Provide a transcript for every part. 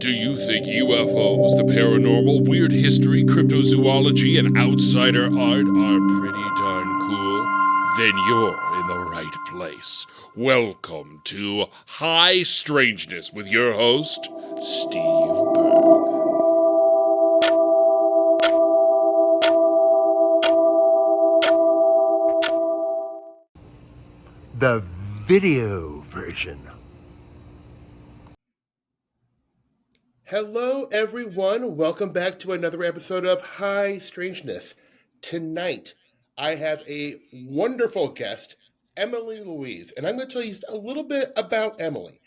Do you think UFOs, the paranormal, weird history, cryptozoology, and outsider art are pretty darn cool? Then you're in the right place. Welcome to High Strangeness with your host, Steve Berg. The video version. Hello, everyone. Welcome back to another episode of High Strangeness. Tonight, I have a wonderful guest, Emily Louise, and I'm going to tell you a little bit about Emily.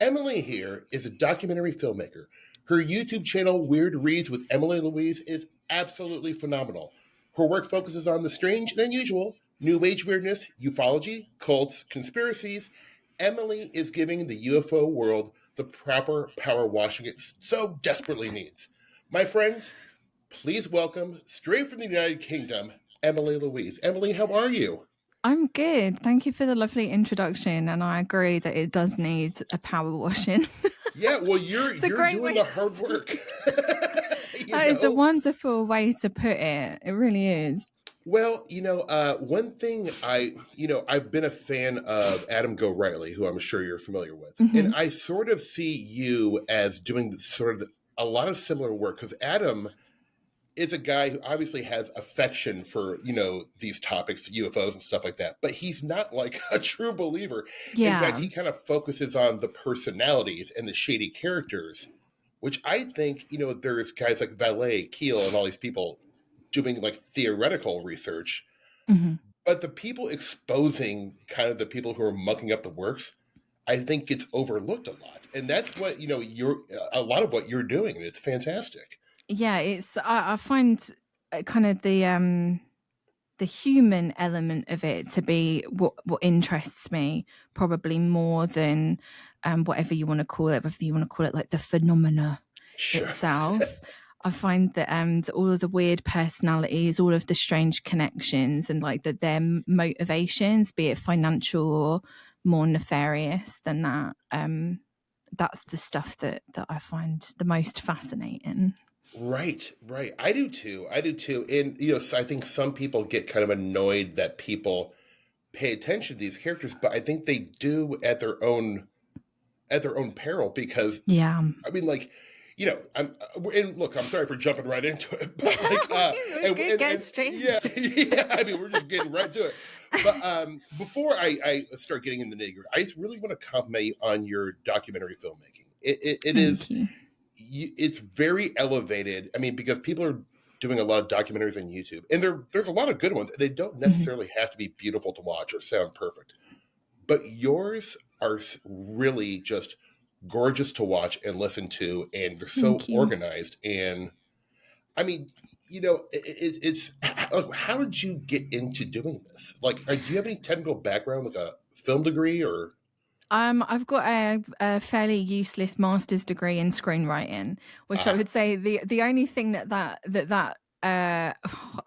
Emily here is a documentary filmmaker. Her YouTube channel, Weird Reads with Emily Louise, is absolutely phenomenal. Her work focuses on the strange and unusual, New Age weirdness, ufology, cults, conspiracies. Emily is giving the UFO world the proper power washing it so desperately needs. My friends, please welcome, straight from the United Kingdom, Emily Louise. Emily, how are you? I'm good. Thank you for the lovely introduction, and I agree that it does need a power washing. Yeah, well, you're doing the hard work. That is a wonderful way to put it. It really is. Well, one thing I've been a fan of Adam Go Riley, who I'm sure you're familiar with, and I sort of see you as doing a lot of similar work because Adam is a guy who obviously has affection for, these topics, UFOs and stuff like that, but he's not like a true believer. Yeah. In fact, he kind of focuses on the personalities and the shady characters, which I think, there's guys like Valet, Keel, and all these people doing like theoretical research, but the people exposing kind of the people who are mucking up the works, I think gets overlooked a lot. And that's what, a lot of what you're doing. And it's fantastic. Yeah, I find kind of the human element of it to be what interests me probably more than whatever you want to call it, whether you want to call it like the phenomena itself. I find that all of the weird personalities, all of the strange connections, and like their motivations, be it financial or more nefarious than that, that's the stuff that I find the most fascinating. Right. I do too. And, so I think some people get kind of annoyed that people pay attention to these characters, but I think they do at their own peril because, yeah. I mean, like, I'm sorry for jumping right into it, but I mean, we're just getting right to it. But before I start getting in the nitty-gritty, I just really want to compliment you on your documentary filmmaking. It's very elevated. I mean, because people are doing a lot of documentaries on YouTube, and there's a lot of good ones. They don't necessarily have to be beautiful to watch or sound perfect, but yours are really just gorgeous to watch and listen to, and they're so organized. And I mean, it's how did you get into doing this? Like, do you have any technical background, like a film degree or? I've got a fairly useless master's degree in screenwriting, which I would say the only thing that I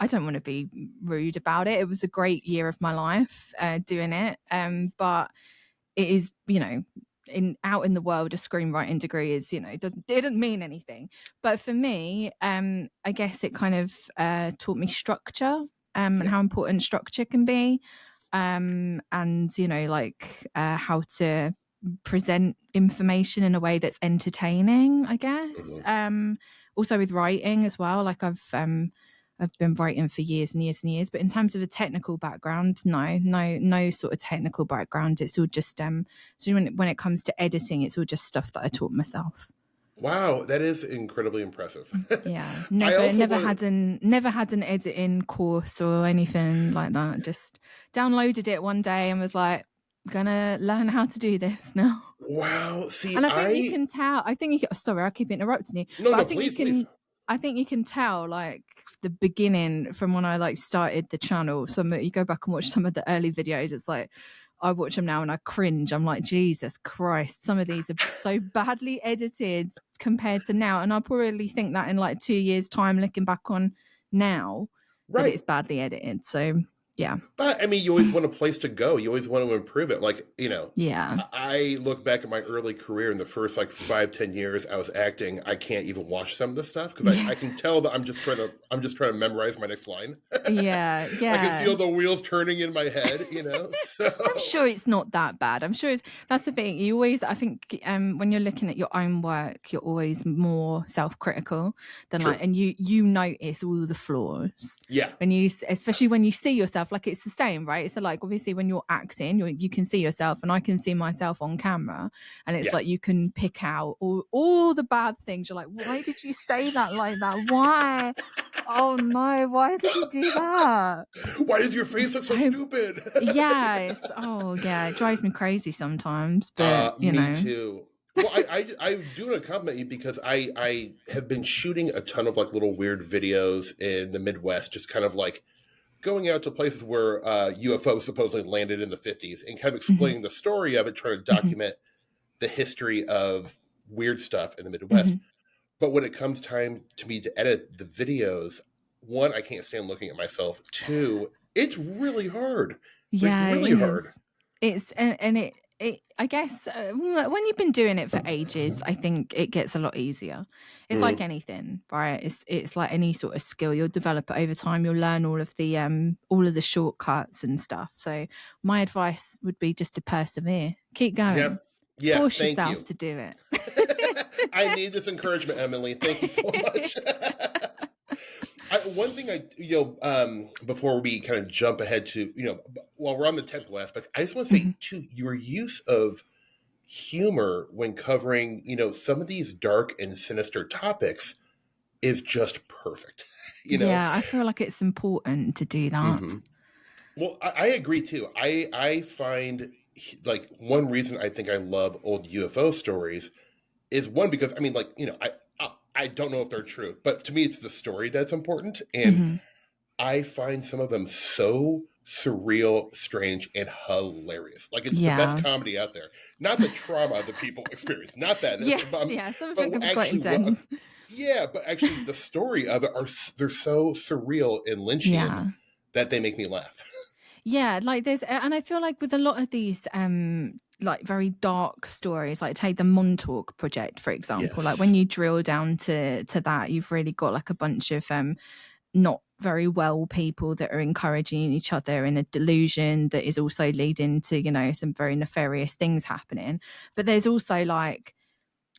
don't want to be rude about it. It was a great year of my life doing it, but it is, out in the world, a screenwriting degree is, it didn't mean anything. But for me, I guess it kind of taught me structure and how important structure can be. And how to present information in a way that's entertaining, I guess. Also with writing as well, like I've been writing for years and years and years, but in terms of a technical background, no sort of technical background. It's all just so when it comes to editing, it's all just stuff that I taught myself. Wow, that is incredibly impressive. Yeah, never had an editing course or anything like that. Just downloaded it one day and was like, gonna learn how to do this now. Wow, see, and I think you can tell. Sorry, I keep interrupting you. No, please. I think you can tell, like the beginning from when I like started the channel. You go back and watch some of the early videos. It's like, I watch them now and I cringe. I'm like, Jesus Christ, some of these are so badly edited compared to now. And I probably think that in like 2 years' time, looking back on now, that it's badly edited. So Yeah. But I mean, you always want a place to go. You always want to improve it. Like, Yeah. I look back at my early career in the first like 5-10 years I was acting. I can't even watch some of this stuff because Yeah. I can tell that I'm just trying to memorize my next line. Yeah. I can Yeah. feel the wheels turning in my head, So I'm sure it's not that bad. I'm sure that's the thing. You always, I think, when you're looking at your own work, you're always more self-critical than true. and you notice all the flaws Yeah. when especially when you see yourself. Like it's the same, right? So like obviously when you're acting, you can see yourself, and I can see myself on camera, and it's Yeah. like you can pick out all the bad things. You're like, why did you say that like that? Why? Oh no, why did you do that? Why does your face look so stupid? Yes. Oh, yeah. It drives me crazy sometimes, but Me too. Well, I do want to compliment you because I have been shooting a ton of like little weird videos in the Midwest, just kind of like going out to places where UFOs supposedly landed in the 50s and kind of Mhm, explaining the story of it, trying to mhm, document the history of weird stuff in the Midwest. mhm. But when it comes time to me to edit the videos, one, I can't stand looking at myself. Two, it's really hard. Like Yeah, it really hard. is. It's and it I guess when you've been doing it for ages, I think it gets a lot easier. It's like Mm. anything, right? It's like any sort of skill. You'll develop it over time. You'll learn all of the shortcuts and stuff. So my advice would be just to persevere. Keep Yeah. going. Yeah. Force Thank yourself you. to do it. I need this encouragement, Emily. Thank you so much. One thing before we kind of jump ahead to, while we're on the technical aspect, I just want to say, Mhm. too, your use of humor when covering, some of these dark and sinister topics is just perfect, Yeah, I feel like it's important to do that. hmm Well, I agree, too. I find, like, one reason I think I love old UFO stories is one, because, I mean, like, I don't know if they're true, but to me, it's the story that's important. And Mhm. I find some of them so surreal, strange, and hilarious. Like it's the best Yeah. comedy out there. Not the trauma the people experience, not that, Yes, yeah. Some of but it can be quite actually what. intense. Yeah, but actually the story of it they're so surreal and Lynchian Yeah. that they make me laugh. Yeah, like there's and I feel like with a lot of these like very dark stories, like take the Montauk project, for example, like when Yes. you drill down to that, you've really got like a bunch of not very well people that are encouraging each other in a delusion that is also leading to, some very nefarious things happening. But there's also like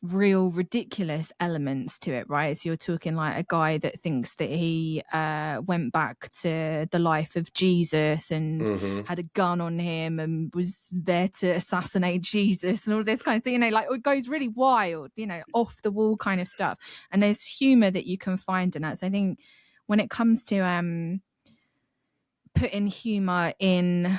real ridiculous elements to it, right? So you're talking like a guy that thinks that he went back to the life of Jesus and Mm-hmm. had a gun on him and was there to assassinate Jesus and all this kind of thing, like it goes really wild, off the wall kind of stuff. And there's humor that you can find in that. So I think when it comes to putting humor in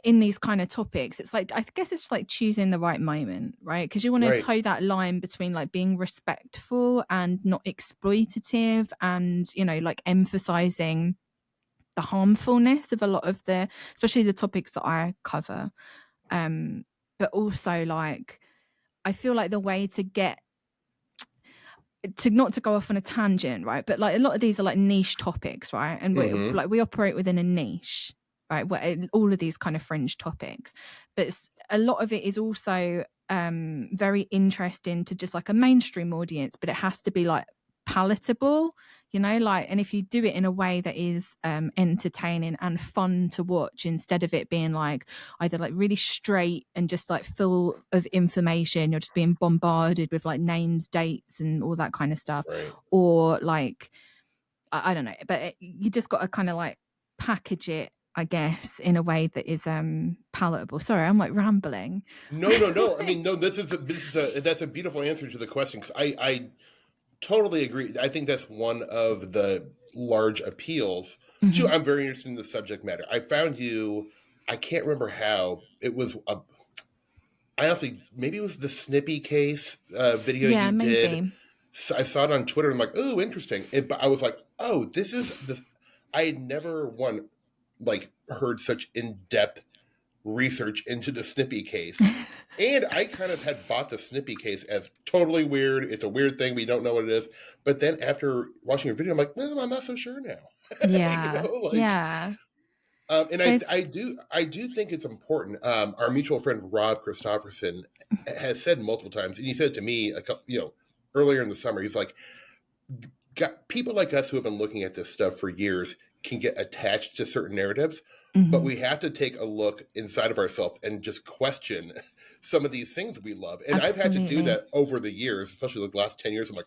these kind of topics, it's like I guess it's like choosing the right moment, right? Because you want to Right. toe that line between like being respectful and not exploitative, and like emphasizing the harmfulness of a lot of especially the topics that I cover, but also like I feel like the way to get to not to go off on a tangent, right? But like a lot of these are like niche topics, right? And Mm-hmm. we operate within a niche, right? Where all of these kind of fringe topics, but a lot of it is also very interesting to just like a mainstream audience, but it has to be like palatable, like, and if you do it in a way that is entertaining and fun to watch, instead of it being like either like really straight and just like full of information, you're just being bombarded with like names, dates and all that kind of stuff, Right. or like I don't know, but you just got to kind of like package it, I guess, in a way that is palatable. Sorry, I'm like rambling. No, no, no. I mean, no. That's a beautiful answer to the question, because I totally agree. I think that's one of the large appeals. Two, Mhm. I'm very interested in the subject matter. I found you. I can't remember how it was. I honestly, maybe it was the Snippy case video Yeah, you did. maybe. So I saw it on Twitter and I'm like, oh, interesting. But I was like, oh, this is the. I had never like heard such in depth research into the Snippy case. And I kind of had bought the Snippy case as totally weird. It's a weird thing. We don't know what it is. But then after watching your video, I'm like, well, I'm not so sure now. Yeah, Like, yeah. And I do think it's important. Our mutual friend Rob Christopherson has said multiple times, and he said it to me earlier in the summer. He's like, people like us who have been looking at this stuff for years can get attached to certain narratives, but we have to take a look inside of ourselves and just question some of these things we love. And I've had to do that over the years, especially like the last 10 years. I'm like,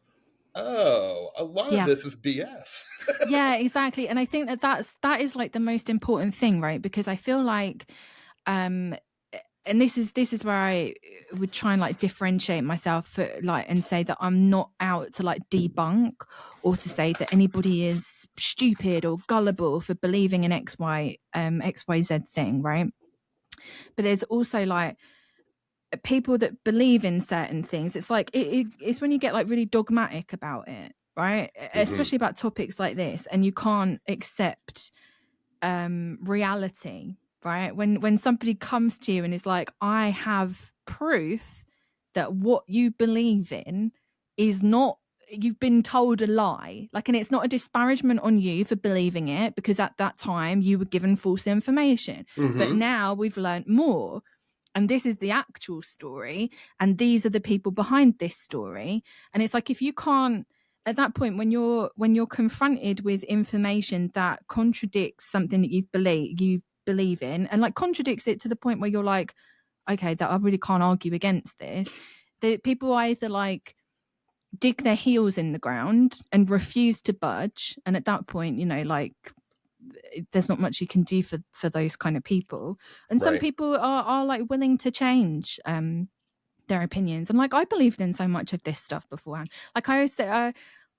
oh, a lot of this is BS. Yeah, exactly. And I think that is like the most important thing, right? Because I feel like, and this is where I would try and like differentiate myself and say that I'm not out to like debunk or to say that anybody is stupid or gullible for believing in XYZ thing, right? But there's also like people that believe in certain things. It's like it's when you get like really dogmatic about it, right? Especially about topics like this, and you can't accept reality, right? When somebody comes to you and is like, I have proof that what you believe in is not, you've been told a lie, like, and it's not a disparagement on you for believing it, because at that time you were given false information, but now we've learned more, and this is the actual story, and these are the people behind this story. And it's like, if you can't, at that point, when you're confronted with information that contradicts something that you believe in, and like contradicts it to the point where you're like, okay, that I really can't argue against this, the people either like dig their heels in the ground and refuse to budge, and at that point, like, there's not much you can do for those kind of people. And some people are like willing to change their opinions, and like, I believed in so much of this stuff beforehand. Like, I always say, I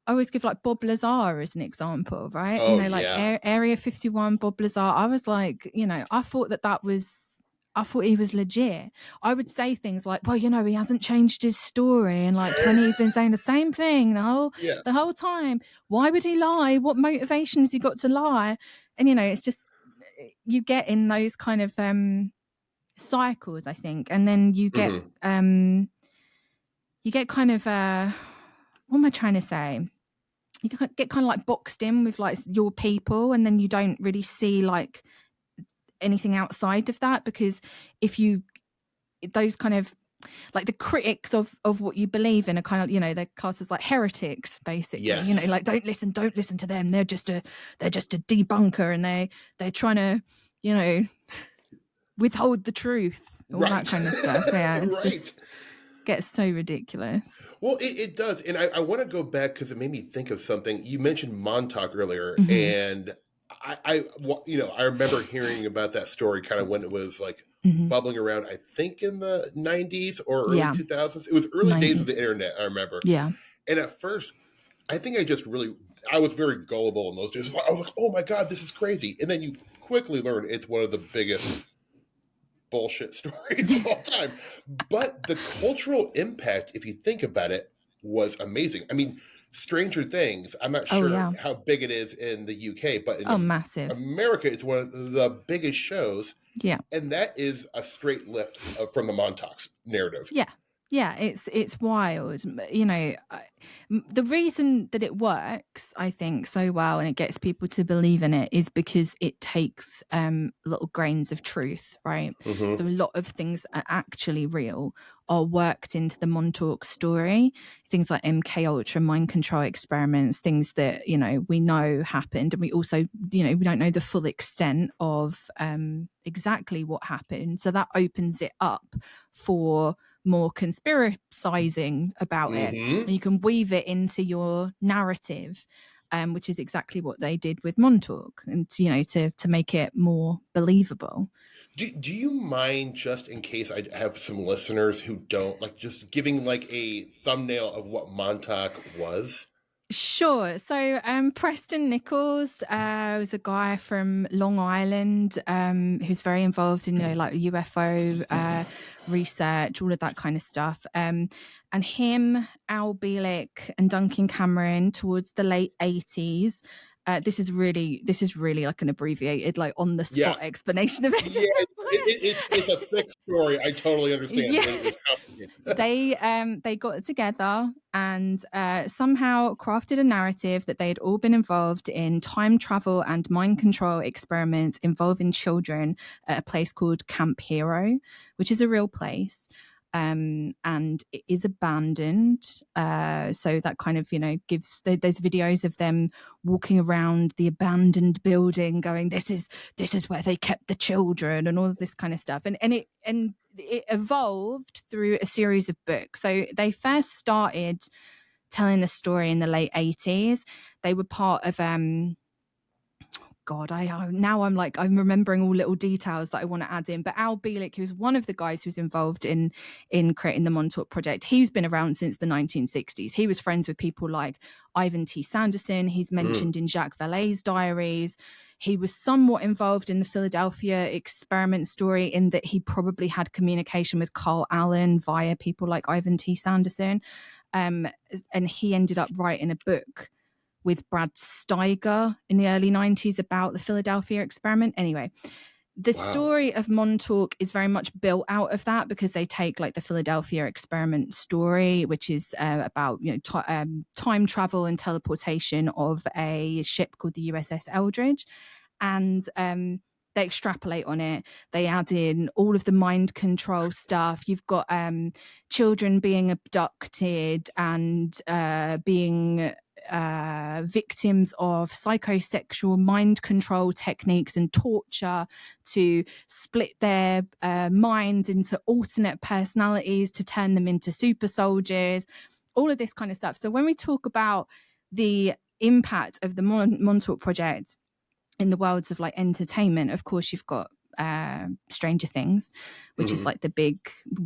always give like Bob Lazar as an example, right? Oh, like Area 51, Bob Lazar. I was like, I thought he was legit. I would say things like, well, he hasn't changed his story, and like 20, he's been saying the same thing the whole time. Why would he lie? What motivation has he got to lie? And it's just, you get in those kind of cycles, I think, and then you get kind of what am I trying to say? You get kind of like boxed in with like your people, and then you don't really see like anything outside of that, because those kind of like the critics of what you believe in are kind of, they're classed as like heretics, basically. Yes. Like, don't listen to them, they're just a debunker, and they're trying to withhold the truth, all that kind of stuff. Yeah, it's just gets so ridiculous. Well, it does. And I want to go back because it made me think of something. You mentioned Montauk earlier, and I remember hearing about that story kind of when it was like bubbling around, I think in the 90s or early 2000s. It was early 90s. Days of the internet, I remember. Yeah. And at first, I think I was very gullible in those days. I was like, oh my God, this is crazy. And then you quickly learn it's one of the biggest bullshit stories of all time. But the cultural impact, if you think about it, was amazing. I mean, Stranger Things, I'm not sure how big it is in the UK, but in massive. America, it's one of the biggest shows. Yeah. And that is a straight lift from the Montauk's narrative. Yeah. Yeah, it's wild. The reason that it works, I think, so well, and it gets people to believe in it, is because it takes little grains of truth, right? So a lot of things are actually real, are worked into the Montauk story. Things like MK Ultra, mind control experiments, things that we know happened, and we also we don't know the full extent of exactly what happened. So that opens it up for more conspiracizing about it, and you can weave it into your narrative, which is exactly what they did with Montauk, and to make it more believable. Do you mind, just in case I have some listeners who don't, like, just giving like a thumbnail of what Montauk was? Sure. So Preston Nichols was a guy from Long Island who's very involved in, like UFO research, all of that kind of stuff. And him, Al Bielek and Duncan Cameron, towards the late 80s, This is really like an abbreviated, like on the spot explanation of it. Yeah, it's a thick story. I totally understand. Yeah. It's complicated. They got together and somehow crafted a narrative that they had all been involved in time travel and mind control experiments involving children at a place called Camp Hero, which is a real place. And it is abandoned, so that kind of gives there's videos of them walking around the abandoned building going, this is where they kept the children, and all of this kind of stuff, and it evolved through a series of books. So they first started telling the story in the late 80s. They were part of God, I'm remembering all little details that I want to add in. But Al Bielek, who's one of the guys who's involved in creating the Montauk Project, he's been around since the 1960s. He was friends with people like Ivan T. Sanderson. He's mentioned in Jacques Vallée's diaries. He was somewhat involved in the Philadelphia experiment story, in that he probably had communication with Carl Allen via people like Ivan T. Sanderson. And he ended up writing a book with Brad Steiger in the early 90s about the Philadelphia experiment. Anyway, the story of Montauk is very much built out of that, because they take like the Philadelphia experiment story, which is about time travel and teleportation of a ship called the USS Eldridge, and they extrapolate on it. They add in all of the mind control stuff. You've got children being abducted and being victims of psychosexual mind control techniques and torture to split their minds into alternate personalities to turn them into super soldiers, all of this kind of stuff. So when we talk about the impact of the Montauk Project in the worlds of like entertainment, of course you've got Stranger Things, which is like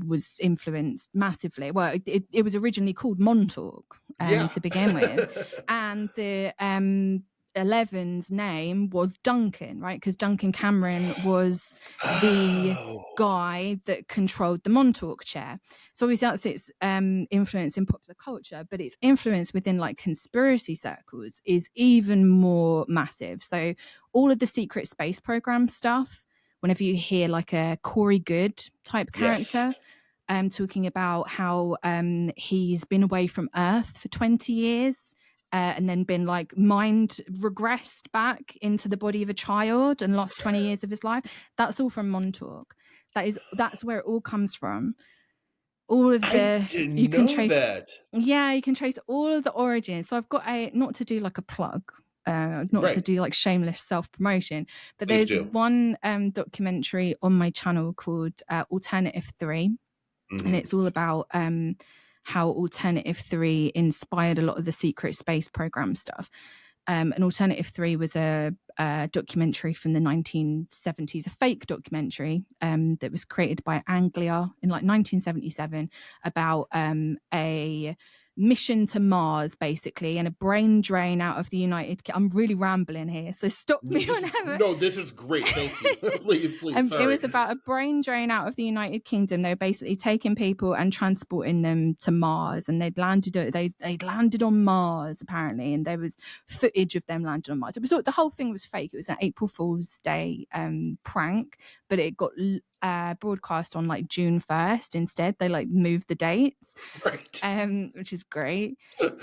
was influenced massively. Well, it was originally called Montauk to begin with, and the 11's name was Duncan, right? Because Duncan Cameron was the guy that controlled the Montauk chair. So obviously that's its influence in popular culture, but its influence within like conspiracy circles is even more massive. So all of the secret space program stuff, whenever you hear like a Corey Good type character talking about how he's been away from Earth for 20 years and then been like mind regressed back into the body of a child and lost 20 years of his life, that's all from Montauk. That's where it all comes from. All of the you can trace all of the origins. So I've got not to do like a plug, to do like shameless self-promotion, but there's one documentary on my channel called Alternative 3, and it's all about how Alternative 3 inspired a lot of the secret space program stuff. And Alternative 3 was a documentary from the 1970s, a fake documentary that was created by Anglia in like 1977 about a mission to Mars, basically, and a brain drain out of the United Kingdom. I'm really rambling here, so stop me whenever. No, this is great. Thank you. Please. It was about a brain drain out of the United Kingdom. They were basically taking people and transporting them to Mars, and they'd landed on Mars apparently, and there was footage of them landing on Mars. It was the whole thing was fake. It was an April Fool's Day prank, but it got broadcast on like June 1st instead. They like moved the dates, right? Which is great.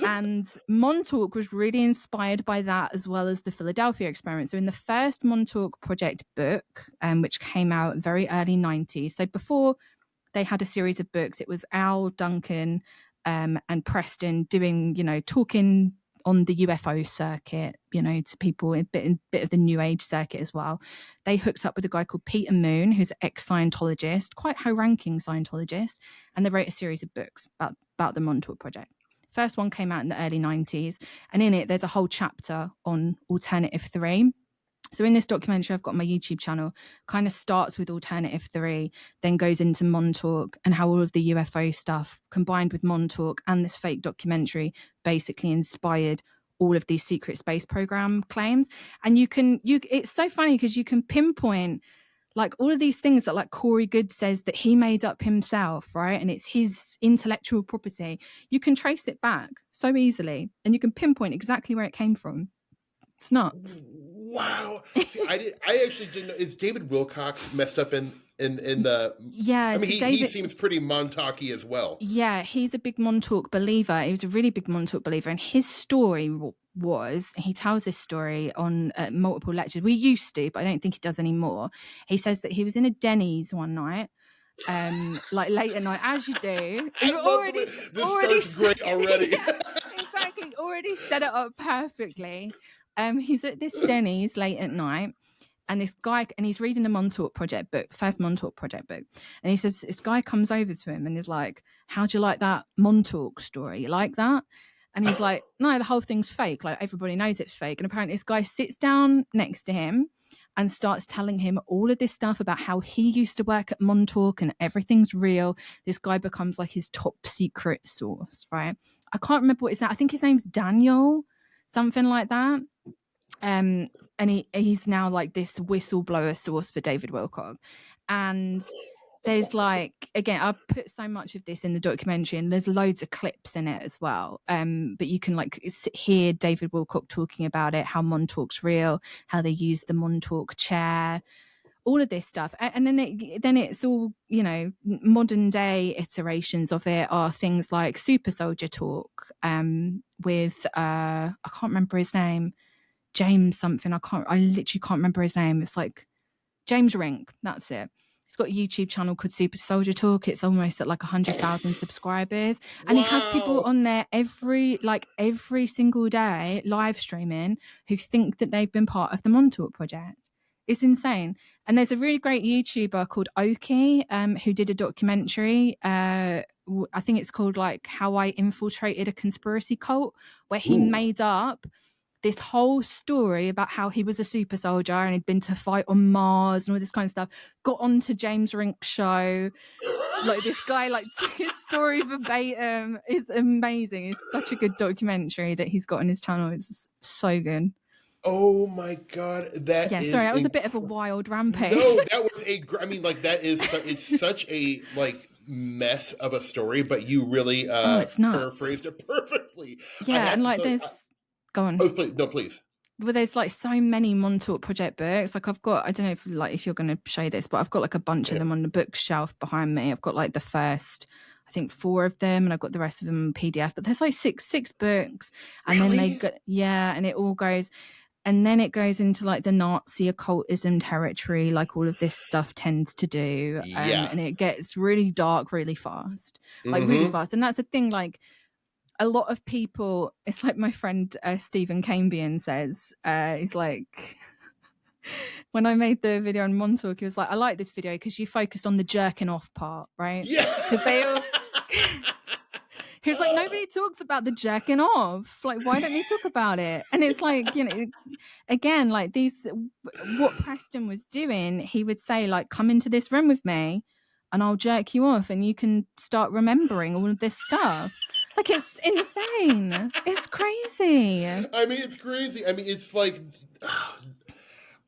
And Montauk was really inspired by that, as well as the Philadelphia experiment. So in the first Montauk Project book, which came out very early 90s, so before they had a series of books, it was Al, Duncan and Preston doing, talking on the UFO circuit, to people, a bit of the New Age circuit as well. They hooked up with a guy called Peter Moon, who's an ex-Scientologist, quite high-ranking Scientologist, and they wrote a series of books about the Montauk Project. First one came out in the early 90s, and in it there's a whole chapter on Alternative 3. So in this documentary I've got on my YouTube channel, kind of starts with Alternative 3, then goes into Montauk, and how all of the UFO stuff combined with Montauk and this fake documentary basically inspired all of these secret space program claims. And it's so funny because you can pinpoint like all of these things that like Corey Good says that he made up himself, right? And it's his intellectual property. You can trace it back so easily, and you can pinpoint exactly where it came from. It's nuts. Wow. See, I actually didn't know. Is David Wilcox messed up in the? Yeah, I mean, so he David, seems pretty Montauk-y as well. yeah, he's a big Montauk believer. He was a really big Montauk believer, and his story was, he tells this story on multiple lectures. We used to, but I don't think he does anymore. He says that he was in a Denny's one night, like late at night, as you do. I love the way this starts great already. Yeah, exactly, already set it up perfectly. He's at this Denny's late at night, and this guy, and he's reading the Montauk Project book, first Montauk Project book, and he says this guy comes over to him and is like, "How do you like that Montauk story? You like that?" And he's like, "No, the whole thing's fake. Like, everybody knows it's fake." And apparently, this guy sits down next to him and starts telling him all of this stuff about how he used to work at Montauk and everything's real. This guy becomes like his top secret source, right? I can't remember what his name. I think his name's Daniel, something like that. And he's now like this whistleblower source for David Wilcock. And there's like, again, I put so much of this in the documentary, and there's loads of clips in it as well. But you can like hear David Wilcock talking about it, how Montauk's real, how they use the Montauk chair, all of this stuff. And then it's all, you know, modern day iterations of it are things like Super Soldier Talk with I can't remember his name, James something. I literally can't remember his name. It's like James Rink. That's it. He's got a YouTube channel called Super Soldier Talk. It's almost at like 100,000 subscribers. And he has people on there every single day live streaming who think that they've been part of the Montauk Project. It's insane. And there's a really great YouTuber called Oki who did a documentary. I think it's called like How I Infiltrated a Conspiracy Cult, where he made up this whole story about how he was a super soldier and he'd been to fight on Mars and all this kind of stuff, got onto James Rink's show. Like, this guy like took his story verbatim. It's amazing. It's such a good documentary that he's got on his channel. It's so good. Oh my God, that is sorry, that was a bit of a wild rampage. No, that was I mean, like, that is it's such a like mess of a story, but you really it's nuts. paraphrased it perfectly. Yeah, and like go on. Oh, please, no, please. Well, there's like so many Montauk Project books. Like, I've got, I don't know if you're going to show this, but I've got like a bunch of them on the bookshelf behind me. I've got like the first, I think 4 of them, and I've got the rest of them in PDF. But there's like six books, and then they go, and it all goes, and then it goes into like the Nazi occultism territory, like all of this stuff tends to do, and it gets really dark really fast, really fast. And that's the thing, like, a lot of people, it's like my friend Stephen Cambian says, he's like, when I made the video on Montauk, he was like, I like this video because you focused on the jerking off part, right? Yeah. Because they all... He was like, nobody talks about the jerking off. Like, why don't they talk about it? And it's like, you know, again, like what Preston was doing, he would say, like, come into this room with me and I'll jerk you off and you can start remembering all of this stuff. Like, it's insane. It's crazy. I mean, it's crazy. I mean, it's like,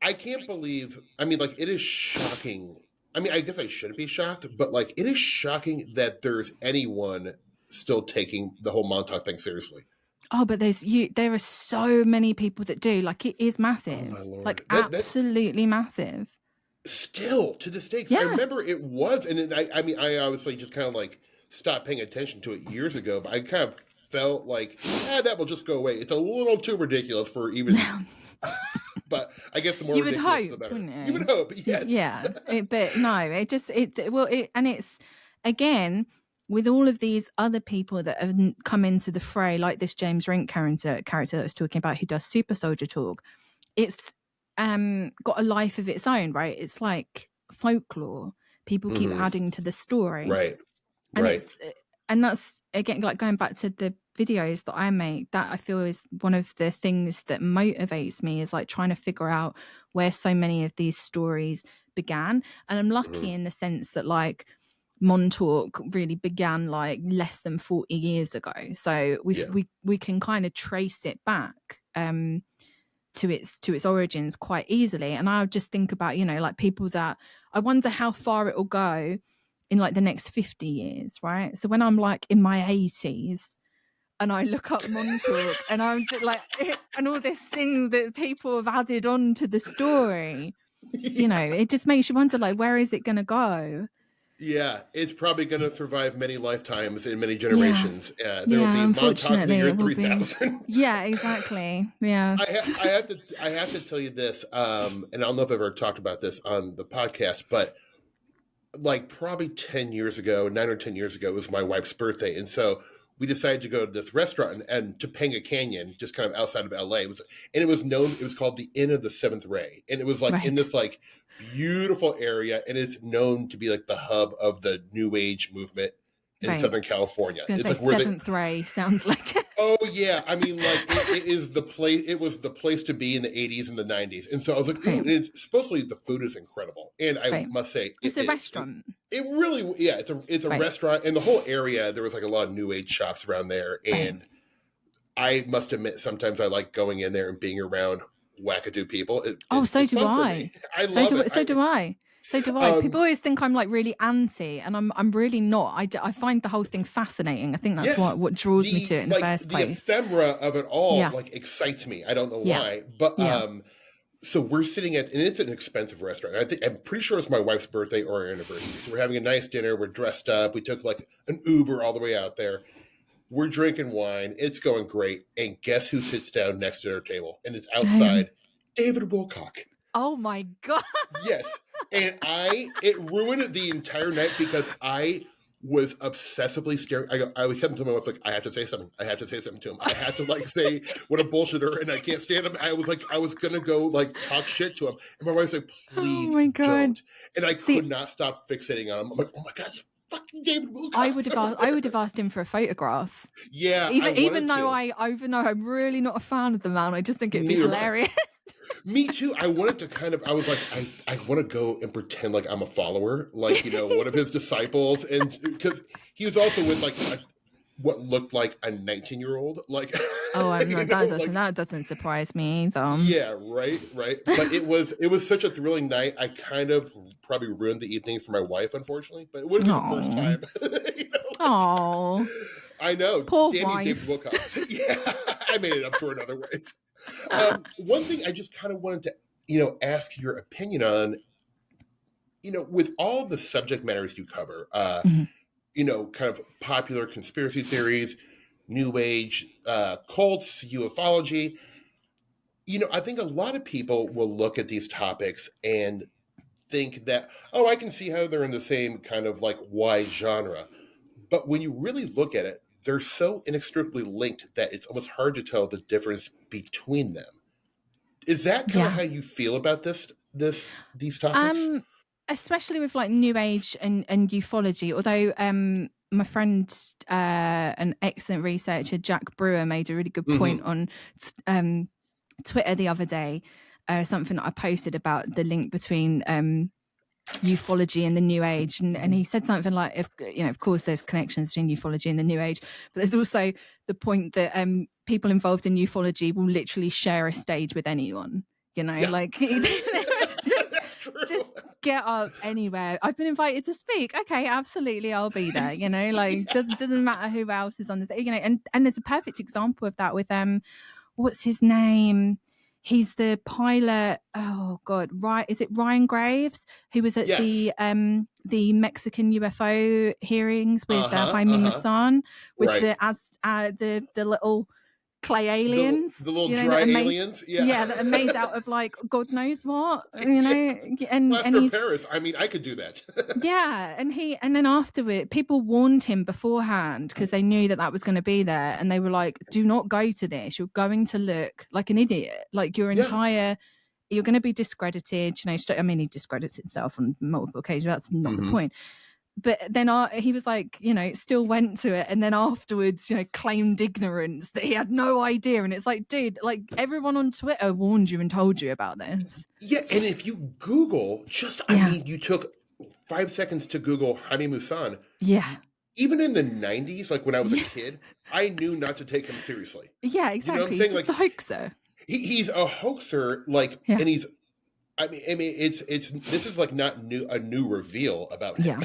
I can't believe, I mean, like, it is shocking. I mean, I guess I shouldn't be shocked, but like, it is shocking that there's anyone still taking the whole Montauk thing seriously. Oh, but there are so many people that do. Like, it is massive. Oh, my Lord. Like, absolutely massive. Still to this day. I remember it was, and I mean, I obviously just kind of like stopped paying attention to it years ago, but I kind of felt like, that will just go away. It's a little too ridiculous for even. But I guess the more ridiculous, the better. You would hope, yes. Yeah, but no, and it's, again, with all of these other people that have come into the fray, like this James Rink character that I was talking about, who does Super Soldier Talk, it's got a life of its own, right? It's like folklore. People keep adding to the story, right? And that's, again, like going back to the videos that I make, that I feel is one of the things that motivates me, is like trying to figure out where so many of these stories began. And I'm lucky in the sense that, like, Montauk really began like less than 40 years ago, so we can kind of trace it back to its origins quite easily. And I just think about, you know, like, people that I wonder how far it will go in like the next 50 years, right? So when I'm like in my 80s, and I look up Montauk, and I'm just like, and all this thing that people have added on to the story, you know, it just makes you wonder, like, where is it going to go? Yeah, it's probably going to survive many lifetimes and many Yeah. generations. There will be Montauk in the Unfortunately, year it will be. 3000. Yeah, exactly. Yeah. I have to tell you this, and I don't know if I've ever talked about this on the podcast, but like probably 10 years ago, 9 or 10 years ago, it was my wife's birthday. And so we decided to go to this restaurant and Topanga Canyon, just kind of outside of LA. It was called the Inn of the Seventh Ray. And it was like in this like beautiful area. And it's known to be like the hub of the New Age movement in Southern California. It's like Seventh Ray sounds like it. Oh yeah, I mean, like it is the place. It was the place to be in the 80s and the 90s, and so I was like, ooh, it's supposedly the food is incredible, and I must say, it's a restaurant. It really, yeah, it's a restaurant, and the whole area there was like a lot of New Age shops around there, and I must admit, sometimes I like going in there and being around wackadoo people. So do I. I love it. So do I. So do I. People always think I'm like really anti, and I'm really not. I find the whole thing fascinating. I think that's what draws me to it in the first place. The ephemera of it all like excites me. I don't know why, but so we're sitting and it's an expensive restaurant. I'm pretty sure it's my wife's birthday or our anniversary. So we're having a nice dinner. We're dressed up. We took like an Uber all the way out there. We're drinking wine. It's going great. And guess who sits down next to our table? And it's outside, David Wilcock. Oh my God. Yes. And it ruined the entire night because I was obsessively staring. I would come to my wife like, I have to say something. I have to say something to him. I have to like say what a bullshitter, and I can't stand him. I was gonna go like talk shit to him, and my wife's like, please don't. And I could not stop fixating on him. I'm like, oh my God, it's fucking David Wilcock. I would have asked him for a photograph. Yeah, even though I'm really not a fan of the man, I just think it'd be hilarious. Me too. I wanted to I was like, I want to go and pretend like I'm a follower, like, you know, one of his disciples. And because he was also with like what looked like a 19-year-old. Like, that doesn't surprise me either. Yeah, right. But it was such a thrilling night. I kind of probably ruined the evening for my wife, unfortunately, but it wouldn't be the first time. You know, I know. Poor Danny wife. David Wilcox. Yeah, I made it up to her in other ways. One thing I just kind of wanted to, you know, ask your opinion on, you know, with all the subject matters you cover, you know, kind of popular conspiracy theories, New Age, cults, UFOlogy, you know, I think a lot of people will look at these topics and think that, oh, I can see how they're in the same kind of like wide genre. But when you really look at it, they're so inextricably linked that it's almost hard to tell the difference between them. Is that kind of how you feel about these topics? Especially with like New Age and ufology, although my friend, an excellent researcher, Jack Brewer, made a really good point on Twitter the other day, something that I posted about the link between ufology and the New Age, and he said something like, if you know, of course there's connections between ufology and the New Age, but there's also the point that people involved in ufology will literally share a stage with anyone, you know, like just get up anywhere. I've been invited to speak, okay, absolutely, I'll be there, you know, like doesn't matter who else is on this, you know. And there's a perfect example of that with what's his name? He's the pilot. Oh God, right? Is it Ryan Graves, who was at the Mexican UFO hearings with Jaime Maussan with the little clay aliens, the little dry aliens, that are made out of like God knows what, you know. And he's Paris. I mean, I could do that. and then afterward, people warned him beforehand because they knew that was going to be there, and they were like, "Do not go to this. You're going to look like an idiot. Like you're going to be discredited." You know, I mean, he discredits himself on multiple occasions. That's not the point. But then he was like, you know, still went to it, and then afterwards, you know, claimed ignorance that he had no idea. And it's like, dude, like everyone on Twitter warned you and told you about this. Yeah, and if you Google, I mean, you took 5 seconds to Google Jaime Maussan. Yeah. Even in the 90s, like when I was a kid, I knew not to take him seriously. Yeah, exactly. You know what I'm saying? He's just a hoaxer. He's a hoaxer, like, and he's. I mean, it's this is like not a new reveal about him.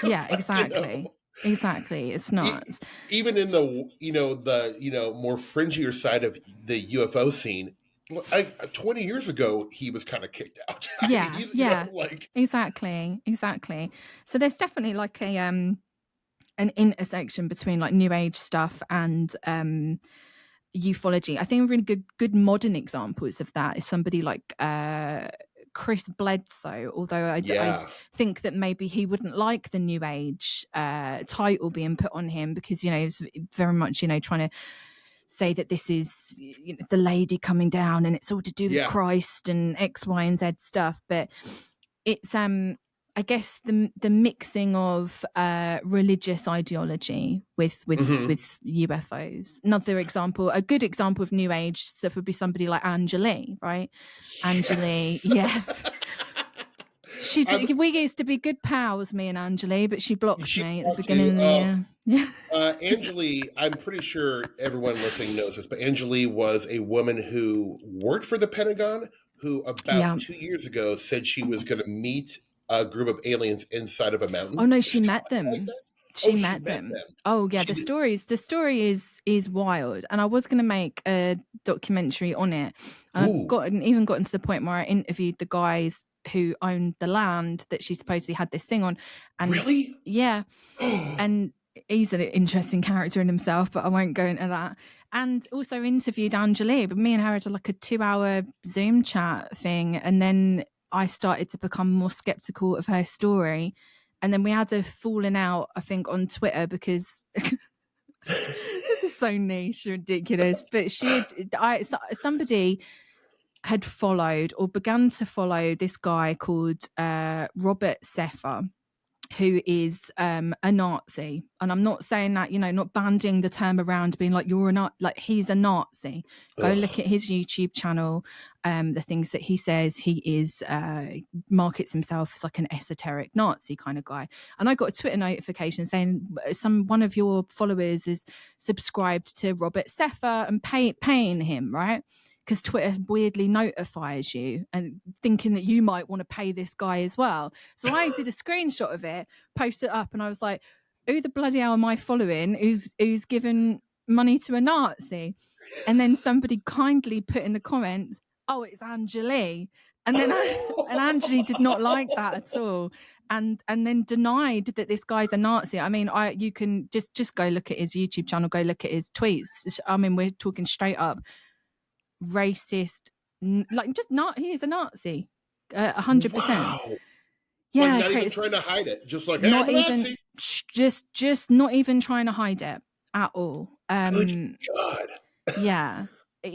Yeah, exactly. Exactly. It's not. Even in the more fringier side of the UFO scene, 20 years ago he was kind of kicked out. I mean, Yeah, he's yeah. like Exactly. So there's definitely like an intersection between like new age stuff and ufology. I think a really good modern examples of that is somebody like Chris Bledsoe, although I think that maybe he wouldn't like the new age title being put on him, because he's very much trying to say that this is the lady coming down and it's all to do with Christ and X, Y, and Z stuff. But it's I guess the mixing of religious ideology with UFOs. Another example, a good example of new age stuff would be somebody like Angeli, right? Angeli, yeah. We used to be good pals, me and Angeli, but she blocked me at the beginning of the year. Yeah. Angeli, I'm pretty sure everyone listening knows this, but Angeli was a woman who worked for the Pentagon, who about 2 years ago said she was going to meet a group of aliens inside of a mountain. Oh no, she met them. Like she met them. Oh yeah, the story is wild. And I was going to make a documentary on it. And I've even gotten to the point where I interviewed the guys who owned the land that she supposedly had this thing on. And really? Yeah. And he's an interesting character in himself, but I won't go into that. And also interviewed Angeli, but me and her had like a 2-hour Zoom chat thing. And then I started to become more skeptical of her story. And then we had a falling out, I think, on Twitter because this is so niche, ridiculous. But somebody had followed or begun to follow this guy called Robert Seffer, who is a Nazi. And I'm not saying that, not banding the term around being like, you're a Nazi, like he's a Nazi. Go look at his YouTube channel, the things that he says. He is, markets himself as like an esoteric Nazi kind of guy. And I got a Twitter notification saying one of your followers is subscribed to Robert Seffer and paying him, right? Because Twitter weirdly notifies you and thinking that you might want to pay this guy as well. So I did a screenshot of it, posted it up, and I was like, who the bloody hell am I following who's given money to a Nazi? And then somebody kindly put in the comments, oh, it's Angeli. And then and Angeli did not like that at all. And then denied that this guy's a Nazi. I mean, you can just go look at his YouTube channel, go look at his tweets. I mean, we're talking straight up racist, like just not. He is a Nazi, 100%. Wow. Yeah, like not even trying to hide it, just like, hey, not I'm a even Nazi. just not even trying to hide it at all. Good God. Yeah.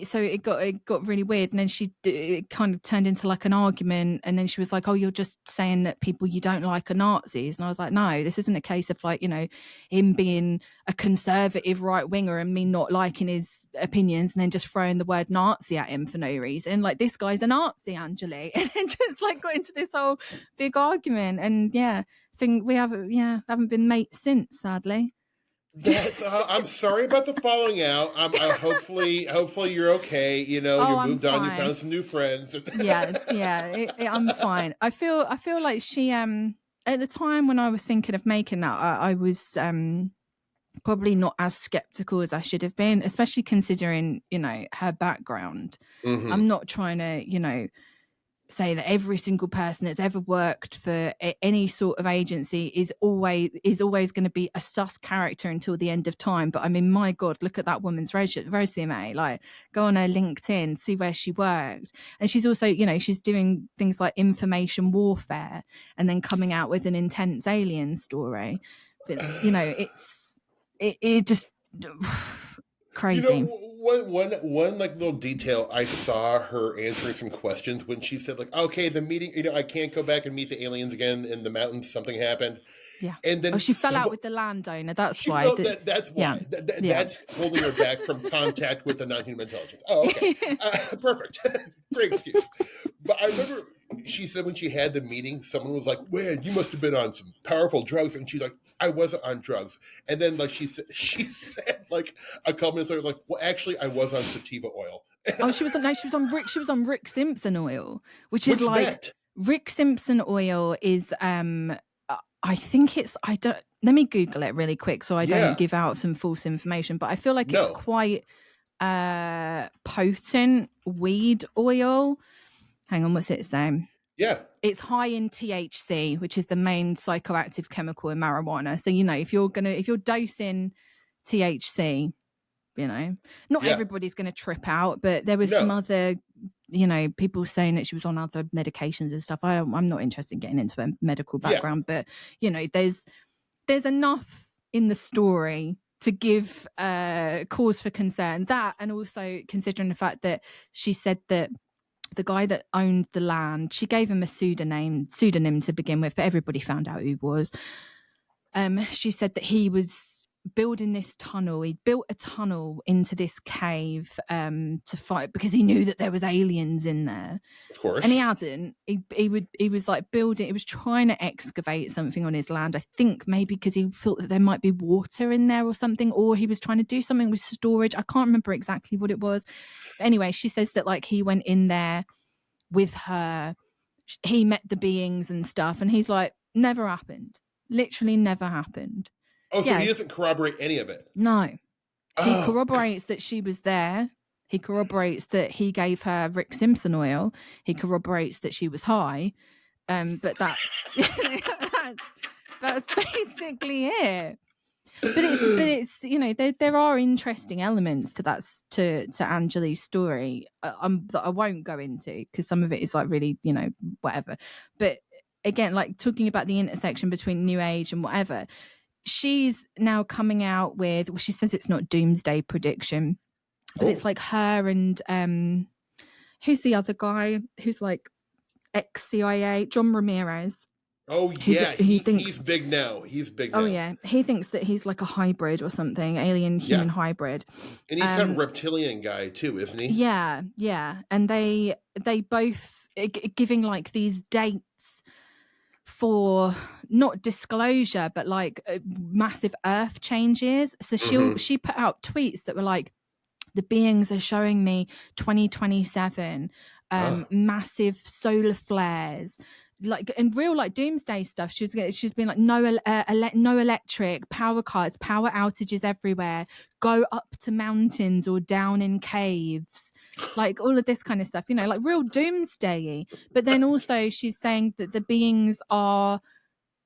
So it got really weird, and then it kind of turned into like an argument, and then she was like, oh, you're just saying that people you don't like are Nazis. And I was like, no, this isn't a case of like, him being a conservative right winger and me not liking his opinions and then just throwing the word Nazi at him for no reason. Like, this guy's a Nazi, Angeli. And then just like got into this whole big argument, and I think we haven't been mates since, sadly. I'm sorry about the falling out. Hopefully you're okay. You moved on. You found some new friends. I'm fine. I feel like she at the time when I was thinking of making that, I was probably not as skeptical as I should have been, especially considering her background. Mm-hmm. I'm not trying to say that every single person that's ever worked for any sort of agency is always going to be a sus character until the end of time. But I mean, my God, look at that woman's resume. Like, go on her LinkedIn, see where she worked. And she's also, she's doing things like information warfare and then coming out with an intense alien story. But, it just... crazy. One like little detail, I saw her answering some questions when she said like, okay, the meeting, I can't go back and meet the aliens again in the mountains. Something happened. Yeah. And then she fell out with the landowner. That's why. That's why. That's holding her back from contact with the non-human intelligence. Oh, okay. Perfect. Great excuse. But I remember she said when she had the meeting, someone was like, "Man, you must have been on some powerful drugs." And she's like, "I wasn't on drugs." And then like she said like a couple minutes later, like, "Well, actually, I was on sativa oil." She was on Rick Simpson oil, which What's is like that? Rick Simpson oil is I think it's, I don't, let me Google it really quick so I don't give out some false information, but I feel like it's quite potent weed oil. Hang on, what's it saying? Yeah. It's high in THC, which is the main psychoactive chemical in marijuana. So, if you're dosing THC, not everybody's going to trip out, but there was some other, people saying that she was on other medications and stuff. I'm not interested in getting into a medical background, but there's enough in the story to give cause for concern. That, and also considering the fact that she said that the guy that owned the land, she gave him a pseudonym to begin with, but everybody found out who he was. She said that he was building this tunnel. He built a tunnel into this cave to fight, because he knew that there was aliens in there. Of course. And he hadn't. He was like building. He was trying to excavate something on his land. I think maybe because he felt that there might be water in there or something, or he was trying to do something with storage. I can't remember exactly what it was. But anyway, she says that like he went in there with her. He met the beings and stuff, and he's like, never happened. Literally never happened. Oh, so he doesn't corroborate any of it? No. He corroborates that she was there. He corroborates that he gave her Rick Simpson oil. He corroborates that she was high. But that's that's basically it. But it's there are interesting elements to that, to Angeli's story that I won't go into, because some of it is like really whatever. But again, like talking about the intersection between New Age and whatever, she's now coming out with, well, she says it's not doomsday prediction, but it's like her and who's the other guy who's like ex-CIA, John Ramirez. Oh yeah, he's big now. Oh yeah, he thinks that he's like a hybrid or something, alien human hybrid. And he's kind of a reptilian guy too, isn't he? Yeah, and they both giving like these dates for not disclosure, but like massive earth changes. So she put out tweets that were like, the beings are showing me 2027, massive solar flares, like in real like doomsday stuff. She's been like, no electric, power cuts, power outages everywhere, go up to mountains or down in caves, like all of this kind of stuff, like real doomsday. But then also she's saying that the beings are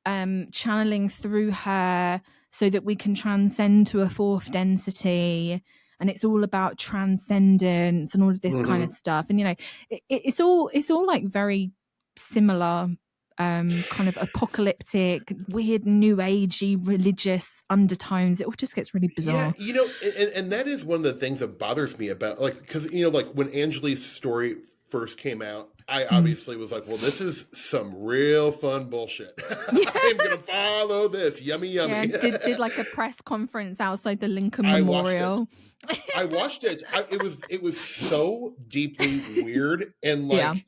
channeling through her so that we can transcend to a fourth density, and it's all about transcendence and all of this kind of stuff. And it's all like very similar, kind of apocalyptic, weird, new agey, religious undertones. It all just gets really bizarre. Yeah, and that is one of the things that bothers me about, like, because like when Angeli's story first came out, I obviously was like, well, this is some real fun bullshit. I'm gonna follow this. Yummy. Yeah, did like a press conference outside the Lincoln Memorial. I watched it. It was so deeply weird, and like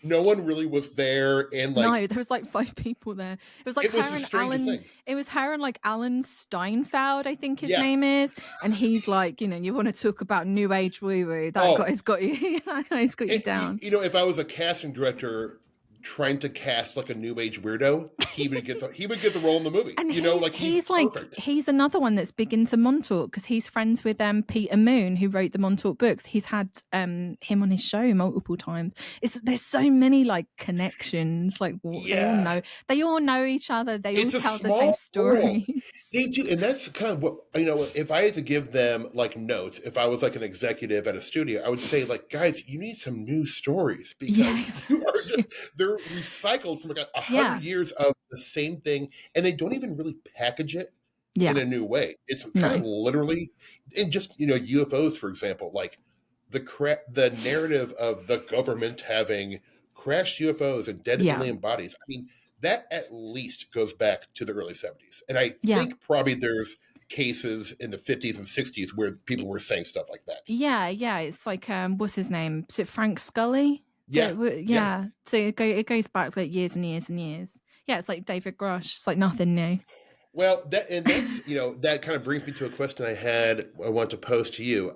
no one really was there, and like no, there was like 5 people there. It was like her and Alan. It was her and like Alan Steinfeld, I think his name is, and he's like, you want to talk about new age woo woo? That guy's got you. That guy's got you down. If I was a casting director trying to cast like a new age weirdo, he would get the role in the movie. And he's perfect. He's another one that's big into Montauk, because he's friends with Peter Moon, who wrote the Montauk books. He's had him on his show multiple times. There's so many like connections. Like they all know each other. They all tell the same stories. They do, and that's kind of what if I had to give them like notes, if I was like an executive at a studio, I would say like, guys, you need some new stories, because you are they're recycled from like 100 years of the same thing, and they don't even really package it in a new way. It's kind of literally, and just UFOs, for example, like the narrative of the government having crashed UFOs and dead alien bodies. I mean, that at least goes back to the early 70s, and I think probably there's cases in the 50s and 60s where people were saying stuff like that. Yeah, it's like what's his name? Is it Frank Scully? Yeah. So it goes back like years and years and years. Yeah, it's like David Grush. It's like nothing new. Well, that's that kind of brings me to a question I want to pose to you.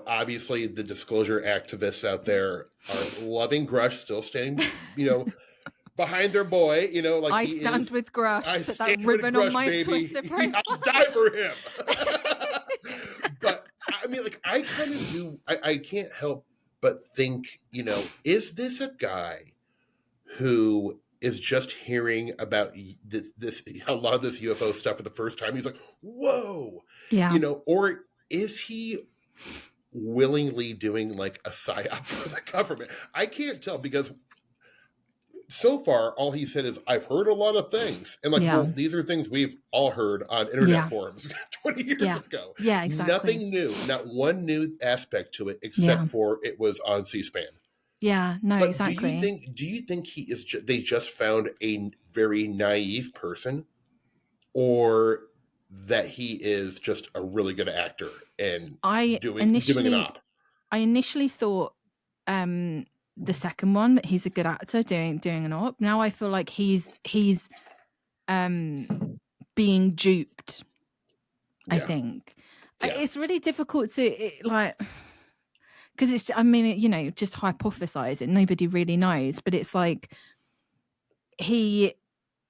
Obviously the disclosure activists out there are loving Grush, still standing, behind their boy, you know, like I he stand is. with Grush. I Put stand that ribbon with Grush, on my baby. Twitter profile. I'll die for him. But I mean, like, I kind of do. I can't help but think, you know, is this a guy who is just hearing about this a lot of this UFO stuff for the first time? He's like, whoa, Yeah. you know, or is he willingly doing like a psyop for the government? I can't tell, because so far all he said is, I've heard a lot of things, and like, Yeah. well, these are things we've all heard on internet Yeah. forums 20 years ago. Yeah, exactly. Nothing new, not one new aspect to it, except for it was on C-SPAN. Yeah, no, But exactly. do you think he is they just found a very naive person, or that he is just a really good actor and doing an op? I initially thought the second one, that he's a good actor doing an op. Now I feel like he's being duped. I think it's really difficult to like, because it's, I mean, you know, just hypothesize it. Nobody really knows, but it's like he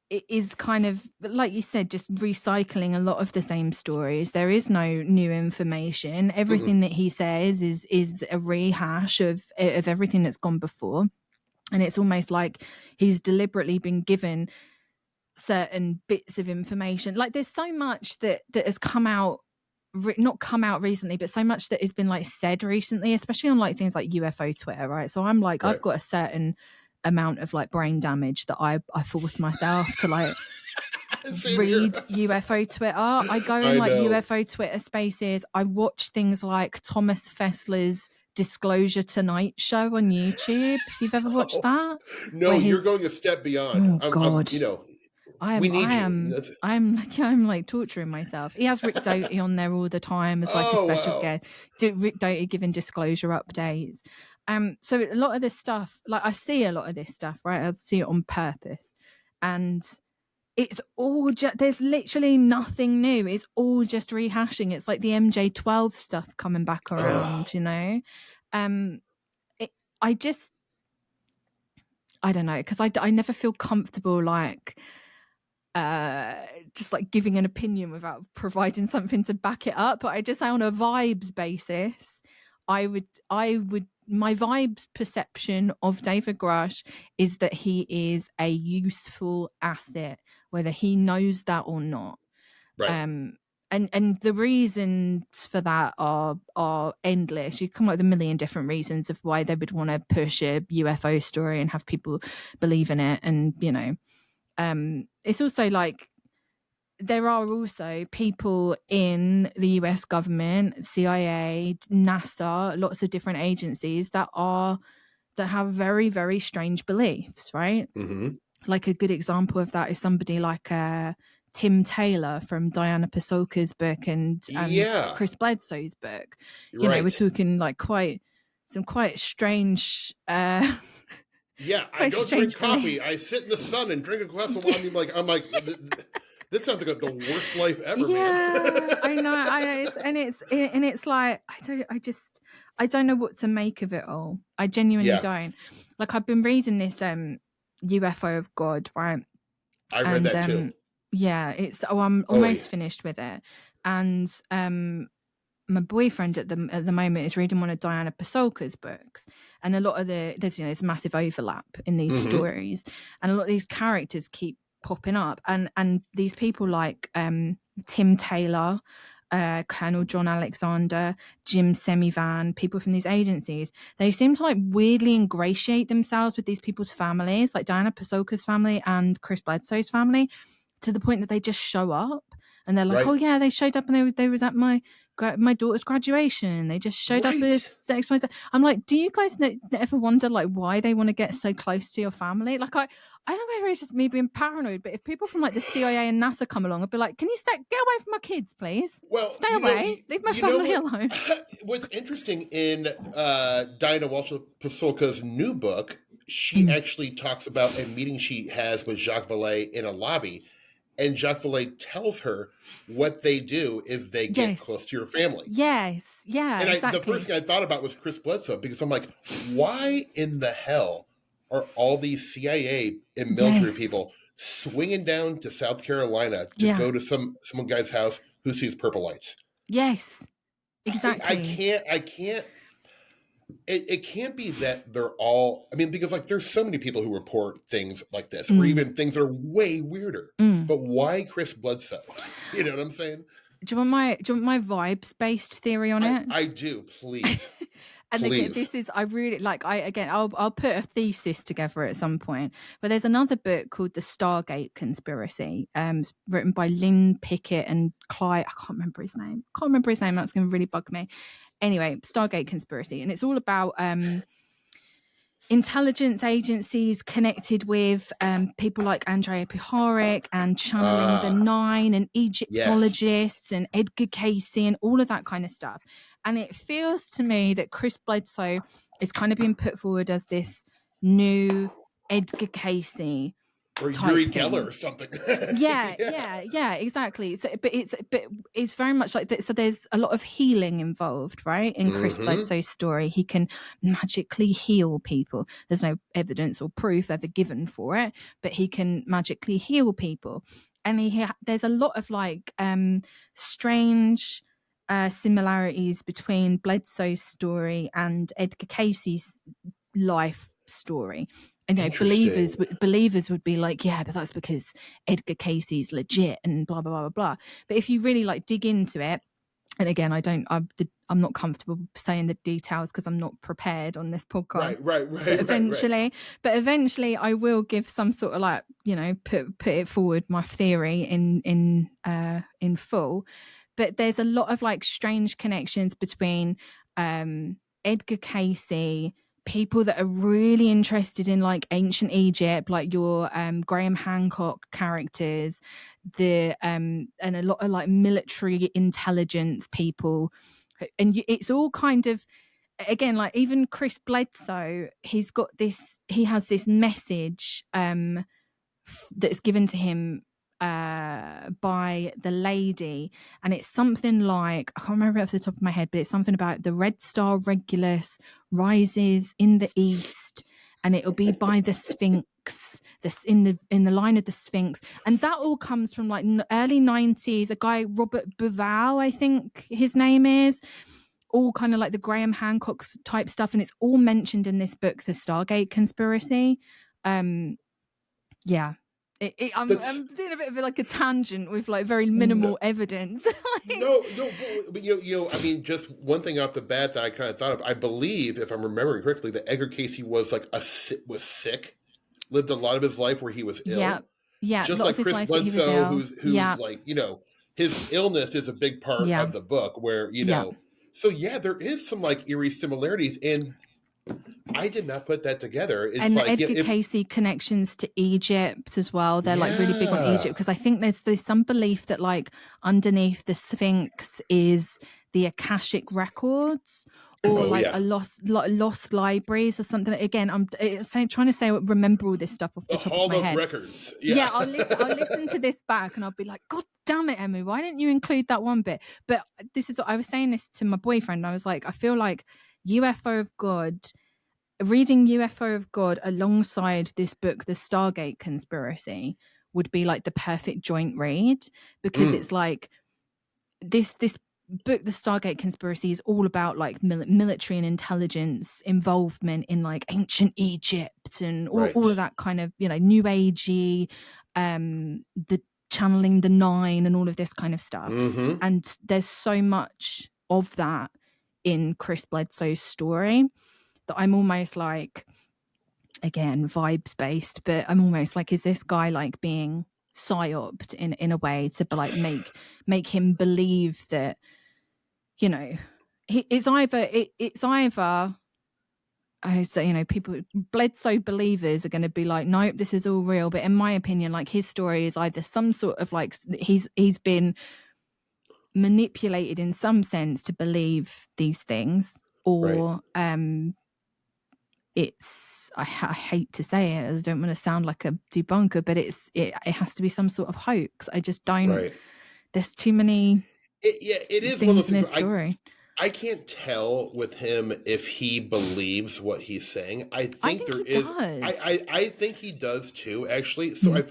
is kind of, like you said, just recycling a lot of the same stories. There is no new information. Everything that he says is a rehash of everything that's gone before, and it's almost like he's deliberately been given certain bits of information. Like, there's so much that has come out, not come out recently, but so much that has been like said recently, especially on like things like UFO Twitter, right? So I'm like, I've got a certain amount of like brain damage that I force myself to like read UFO Twitter. I go in like UFO Twitter spaces. I watch things like Thomas Fessler's Disclosure Tonight show on YouTube. If you've ever watched that. No, you're going a step beyond. Oh God. You know, I'm like torturing myself. He has Rick Doty on there all the time as like a special guest. Rick Doty giving disclosure updates. So a lot of this stuff, like I see a lot of this stuff, right? I see it on purpose, and it's all just, there's literally nothing new. It's all just rehashing. It's like the MJ12 stuff coming back around, you know. I don't know, because I never feel comfortable like just like giving an opinion without providing something to back it up. But I just say, on a vibes basis, I would my vibes perception of David Grush is that he is a useful asset, whether he knows that or not. Right. And the reasons for that are endless. You come up with a million different reasons of why they would want to push a UFO story and have people believe in it. And, you know, it's also like, there are also people in the US government, CIA, NASA, lots of different agencies that have very, very strange beliefs, right? Like a good example of that is somebody like Tim Taylor from Diana Pasulka's book and Chris Bledsoe's book. You know, we're talking like some quite strange. I don't drink coffee. I sit in the sun and drink a glass of wine. I'm like, this sounds like the worst life ever. Yeah, I know. It's like, I don't know what to make of it all. I genuinely don't. Like, I've been reading this UFO of God, right? I read that too. Yeah, I'm almost finished with it, and my boyfriend at the moment is reading one of Diana Pasulka's books, and a lot of there's massive overlap in these stories, and a lot of these characters keep popping up, and these people like Tim Taylor, Colonel John Alexander, Jim Semivan, people from these agencies, they seem to like weirdly ingratiate themselves with these people's families, like Diana Pasulka's family and Chris Bledsoe's family, to the point that they just show up and they're like, oh yeah, they showed up and they was at my daughter's graduation. They just showed up as XYZ. I'm like, do you guys ever wonder like why they want to get so close to your family? Like, I don't know whether it's just me being paranoid, but if people from like the CIA and NASA come along, I'd be like, can you get away from my kids, please? Well, stay away. Leave my family alone. What's interesting in Diana Pasulka's new book, she actually talks about a meeting she has with Jacques Vallée in a lobby. And Jacques Vallée tells her what they do is they get close to your family. Yes. Yeah. And exactly. The first thing I thought about was Chris Bledsoe, because I'm like, why in the hell are all these CIA and military people swinging down to South Carolina to go to some guy's house who sees purple lights. Yes, exactly. I can't. It can't be that they're all. I mean, because like there's so many people who report things like this, or even things that are way weirder. But why Chris Bledsoe? You know what I'm saying? Do you want my vibes based theory on it? I do, please. And please. again, this is, I really like, I'll put a thesis together at some point. But there's another book called The Stargate Conspiracy, written by Lynn Pickett and Clyde. I can't remember his name. That's going to really bug me. Anyway, Stargate Conspiracy, and it's all about intelligence agencies connected with people like Andrea Puharich and channeling the Nine and Egyptologists and Edgar Cayce and all of that kind of stuff. And it feels to me that Chris Bledsoe is kind of being put forward as this new Edgar Cayce or Yuri Geller or something. yeah, exactly. So, but it's very much like that. So there's a lot of healing involved, right? In Chris Bledsoe's story, he can magically heal people. There's no evidence or proof ever given for it, but he can magically heal people. And there's a lot of like strange similarities between Bledsoe's story and Edgar Cayce's life story. And believers would be like, yeah, but that's because Edgar Cayce's legit and blah blah blah blah blah. But if you really like dig into it, and again, I'm not comfortable saying the details because I'm not prepared on this podcast. Right. But eventually, I will give some sort of like, you know, put it forward, my theory in full. But there's a lot of like strange connections between Edgar Cayce, people that are really interested in like ancient Egypt, like your Graham Hancock characters, and a lot of like military intelligence people, and it's all kind of, again, like even Chris Bledsoe, he has this message that's given to him by the lady, and it's something like, I can't remember off the top of my head, but it's something about the Red Star Regulus rises in the east, and it'll be by the Sphinx, this in the line of the Sphinx, and that all comes from like early 90s. A guy, Robert Bauval, I think his name is, all kind of like the Graham Hancock type stuff, and it's all mentioned in this book, The Stargate Conspiracy. I'm doing a bit of like a tangent with like very minimal evidence. No, but I mean, just one thing off the bat that I kind of thought of. I believe, if I'm remembering correctly, that Edgar Cayce was like was sick, lived a lot of his life where he was ill. Yeah, just like Chris Bledsoe, who's like, you know, his illness is a big part of the book. Where you know, so there is some like eerie similarities, and I did not put that together. It's and like, Edgar Cayce connections to Egypt as well. They're like really big on Egypt, because I think there's some belief that like underneath the Sphinx is the Akashic records, or a lost libraries or something. Again, I'm trying to say remember all this stuff off the top of my head. Records. I'll listen to this back and I'll be like, God damn it, Emmy, why didn't you include that one bit? But this is what I was saying this to my boyfriend. I was like, I feel like UFO of God. Reading UFO of God alongside this book, The Stargate Conspiracy, would be like the perfect joint read, because it's like this book, The Stargate Conspiracy, is all about like military and intelligence involvement in like ancient Egypt and all of that kind of, you know, new agey, the channeling the Nine and all of this kind of stuff. And there's so much of that in Chris Bledsoe's story that I'm almost like, again, vibes based, but I'm almost like, is this guy like being psyoped in a way to like make him believe that, you know, it's either I say, you know, people, Bledsoe believers are going to be like, nope, this is all real. But in my opinion, like his story is either some sort of like he's been manipulated in some sense to believe these things, or it's, I hate to say it, I don't want to sound like a debunker, but it has to be some sort of hoax. I just don't. There's too many. It is things one of those in things his story. I can't tell with him if he believes what he's saying. I think there he is. does. I think he does too, actually. So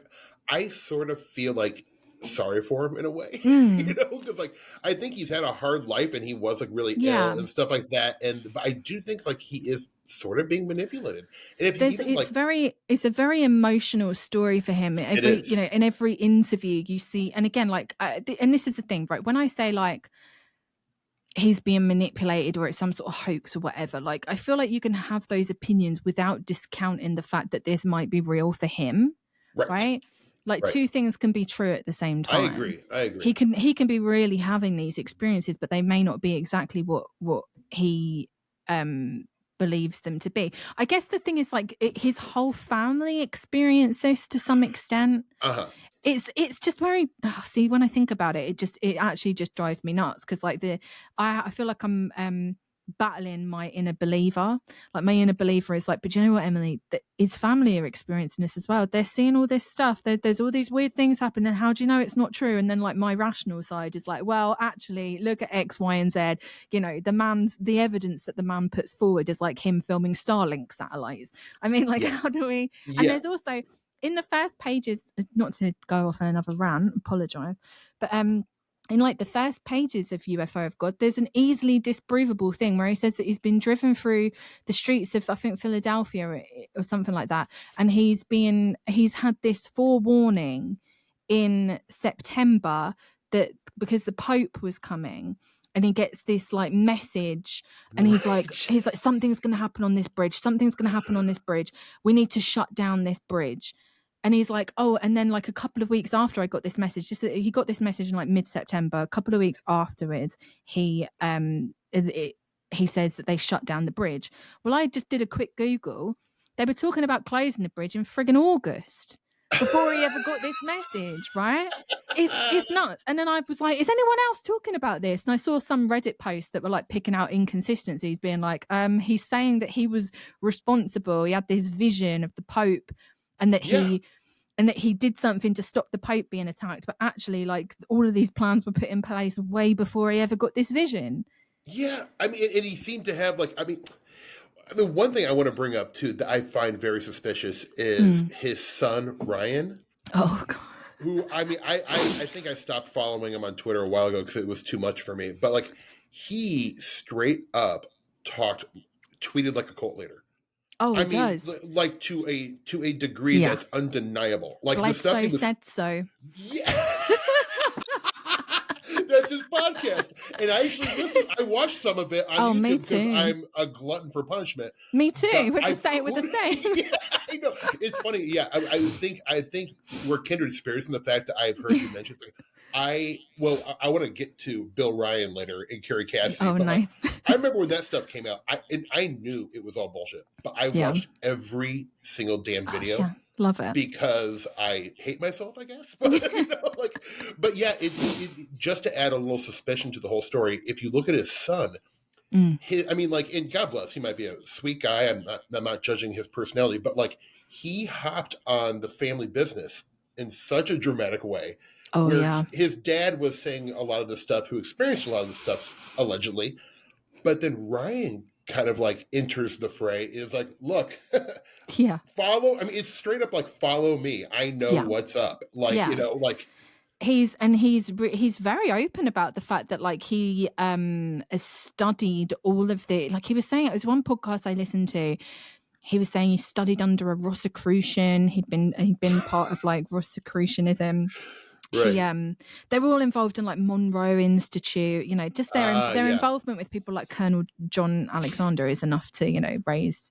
I sort of feel like sorry for him in a way, because like I think he's had a hard life and he was like really ill and stuff like that. But I do think like he is sort of being manipulated. And if you even it's a very emotional story for him. In every interview you see, and again, like, and this is the thing, right? When I say like he's being manipulated or it's some sort of hoax or whatever, like I feel like you can have those opinions without discounting the fact that this might be real for him, right? Like two things can be true at the same time. I agree. He can be really having these experiences, but they may not be exactly what he believes them to be. I guess the thing is like his whole family experienced this to some extent. It's just very see, when I think about it, it actually just drives me nuts, because like I feel like I'm battling my inner believer. Like my inner believer is like, but you know what, Emily, his family are experiencing this as well. They're seeing all this stuff. There's all these weird things happening. How do you know it's not true? And then like my rational side is like, well, actually, look at X, Y, and Z. You know, the evidence that the man puts forward is like him filming Starlink satellites. I mean, like, how do we? And there's also in the first pages, not to go off on another rant, apologize, but in like the first pages of UFO of God, there's an easily disprovable thing where he says that he's been driven through the streets of, I think, Philadelphia or something like that, and he's had this forewarning in September that because the Pope was coming, and he gets this like message, and he's like something's going to happen on this bridge, we need to shut down this bridge. And he's like, oh, and then like a couple of weeks after I got this message, he got this message in like mid-September. A couple of weeks afterwards, he says that they shut down the bridge. Well, I just did a quick Google. They were talking about closing the bridge in friggin' August before he ever got this message, right? It's nuts. And then I was like, is anyone else talking about this? And I saw some Reddit posts that were like picking out inconsistencies, being like, he's saying that he was responsible. He had this vision of the Pope, and that he did something to stop the Pope being attacked, but actually like all of these plans were put in place way before he ever got this vision. Yeah, I mean, and he seemed to have like, I mean, one thing I want to bring up too that I find very suspicious is his son Ryan. Oh God. Who, I mean, I think I stopped following him on Twitter a while ago because it was too much for me. But like, he straight up tweeted like a cult leader. Oh, he does. Like to a degree that's undeniable. Like the stuff he said so. Yeah. That's his podcast. And I actually I watched some of it on YouTube because I'm a glutton for punishment. Me too. We're just saying with the same. Yeah, I know. It's funny. Yeah, I think we're kindred spirits in the fact that I've heard you mention things. I want to get to Bill Ryan later and Carrie Cassidy. Oh, nice. I remember when that stuff came out, I knew it was all bullshit, but I watched every single damn video. Yeah. Love it. Because I hate myself, I guess. But yeah, it just to add a little suspicion to the whole story, if you look at his son, and God bless, he might be a sweet guy. I'm not judging his personality, but like he hopped on the family business in such a dramatic way. Oh, yeah. His dad was saying a lot of this stuff, who experienced a lot of this stuff, allegedly. But then Ryan kind of like enters the fray. It's like, look, follow. I mean, it's straight up like, follow me. I know what's up. Like, like. He's very open about the fact that like he has studied all of the, like he was saying, it was one podcast I listened to. He was saying he studied under a Rosicrucian. He'd been part of like Rosicrucianism. Right. They were all involved in like Monroe Institute, just their involvement with people like Colonel John Alexander is enough to, raise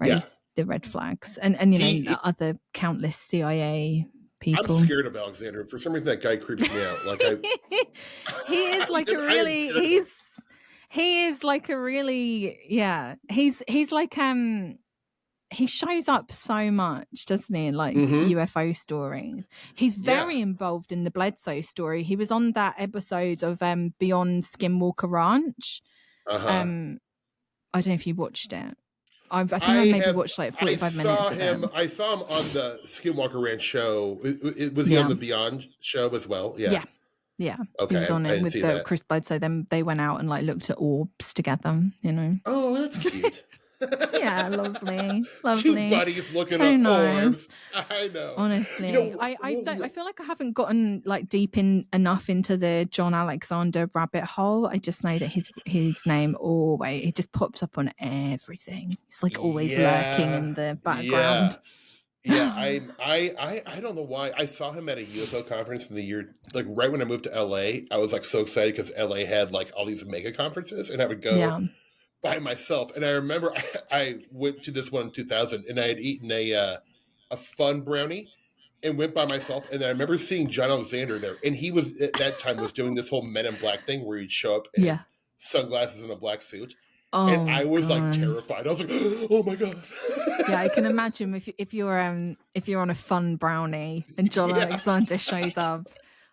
the red flags and other countless CIA people. I'm scared of Alexander. For some reason that guy creeps me out. Like he is like a really he's like he shows up so much, doesn't he, in like UFO stories. He's very involved in the Bledsoe story. He was on that episode of Beyond Skinwalker Ranch. I don't know if you watched it. I think I maybe watched like 45 minutes of him. I saw him on the Skinwalker Ranch show. Was he on the Beyond show as well? Yeah. Yeah, he Okay, was I on it didn't with see the that. Chris Bud. So then they went out and like looked at orbs together. You know. Oh, that's cute. Yeah, lovely, Two lovely. buddies looking So up nice. orbs. I know. You Honestly, know, I don't. I feel like I haven't gotten like deep enough into the John Alexander rabbit hole. I just know that his name always it just pops up on everything. It's like always lurking yeah, in the yeah. background. Yeah, I don't know why. I saw him at a UFO conference in the year, like right when I moved to LA. I was like so excited because LA had like all these mega conferences, and I would go Yeah. by myself. And I remember I went to this one in 2000, and I had eaten a fun brownie and went by myself. And I remember seeing John Alexander there, and he was at that time was doing this whole Men in Black thing where he'd show up in Yeah. sunglasses and a black suit, and Oh I was like god. terrified. I was like, oh my god. Yeah, I can imagine if you're on a fun brownie and John Yeah, Alexander shows up.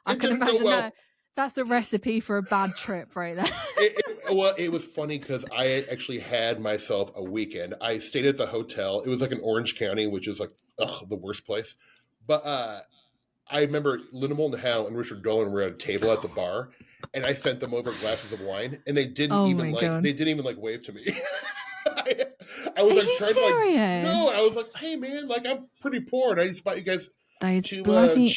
I it can didn't go imagine well. that's a recipe for a bad trip right there. Well, it was funny because I actually had myself a weekend. I stayed at the hotel. It was like in Orange County, which is like the worst place. But I remember Linda Moulton Howe and Richard Dolan were at a table at the bar, and I sent them over glasses of wine, and they didn't Oh even my god. wave to me. I was Are like you trying to serious? no, I was like, hey man, like I'm pretty poor, and I just bought you guys Those two bloody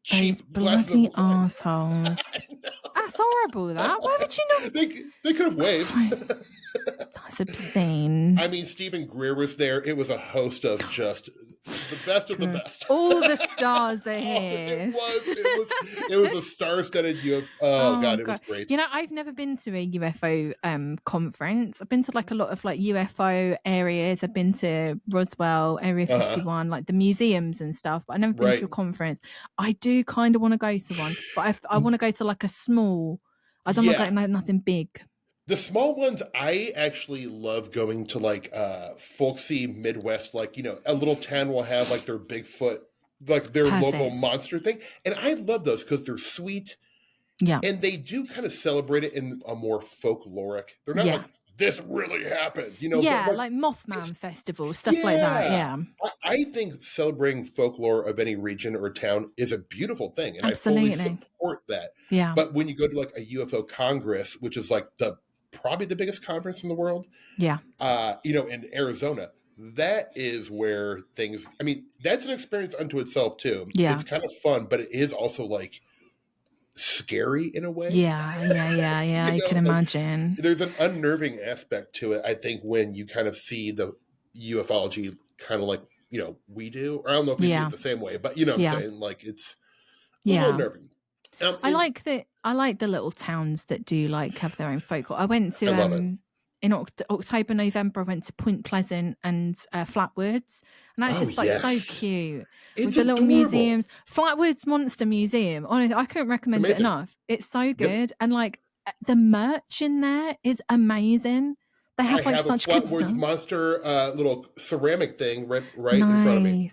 cheap glasses of wine. assholes. That's horrible. That. Why would you not? They could have waved. That's obscene. I mean, Stephen Greer was there. It was a host of just the best of the best. All the stars are here. It was a star-studded UFO. Oh god, it was great. You know, I've never been to a UFO conference. I've been to like a lot of like UFO areas. I've been to Roswell, Area 51, like the museums and stuff. But I've never been to a conference. I do kind of want to go to one, but I want to go to like a small. I don't want to go to nothing big. The small ones, I actually love going to like folksy Midwest, like, you know, a little town will have like their Bigfoot, like their local monster thing. And I love those because they're sweet. Yeah. And they do kind of celebrate it in a more folkloric. They're not like, this really happened, you know? Yeah, like Mothman Festival, stuff like that. Yeah. I think celebrating folklore of any region or town is a beautiful thing. And absolutely. I fully support that. Yeah. But when you go to like a UFO Congress, which is like probably the biggest conference in the world. Yeah. You know, in Arizona, that is where things, I mean, that's an experience unto itself too. Yeah. It's kind of fun, but it is also like scary in a way. Yeah. I can imagine. There's an unnerving aspect to it, I think, when you kind of see the UFOlogy kind of like, you know, we do. Or I don't know if we see it the same way, but you know what I'm saying? Like it's a little unnerving. I like the little towns that do like have their own folklore. I went to in October, November. I went to Point Pleasant and Flatwoods, and that's just like so cute. It's with the little adorable. museums, Flatwoods Monster Museum. Honestly, I couldn't recommend it enough. It's so good, and like the merch in there is amazing. They have like such good stuff. Flatwoods Monster little ceramic thing right in front of me.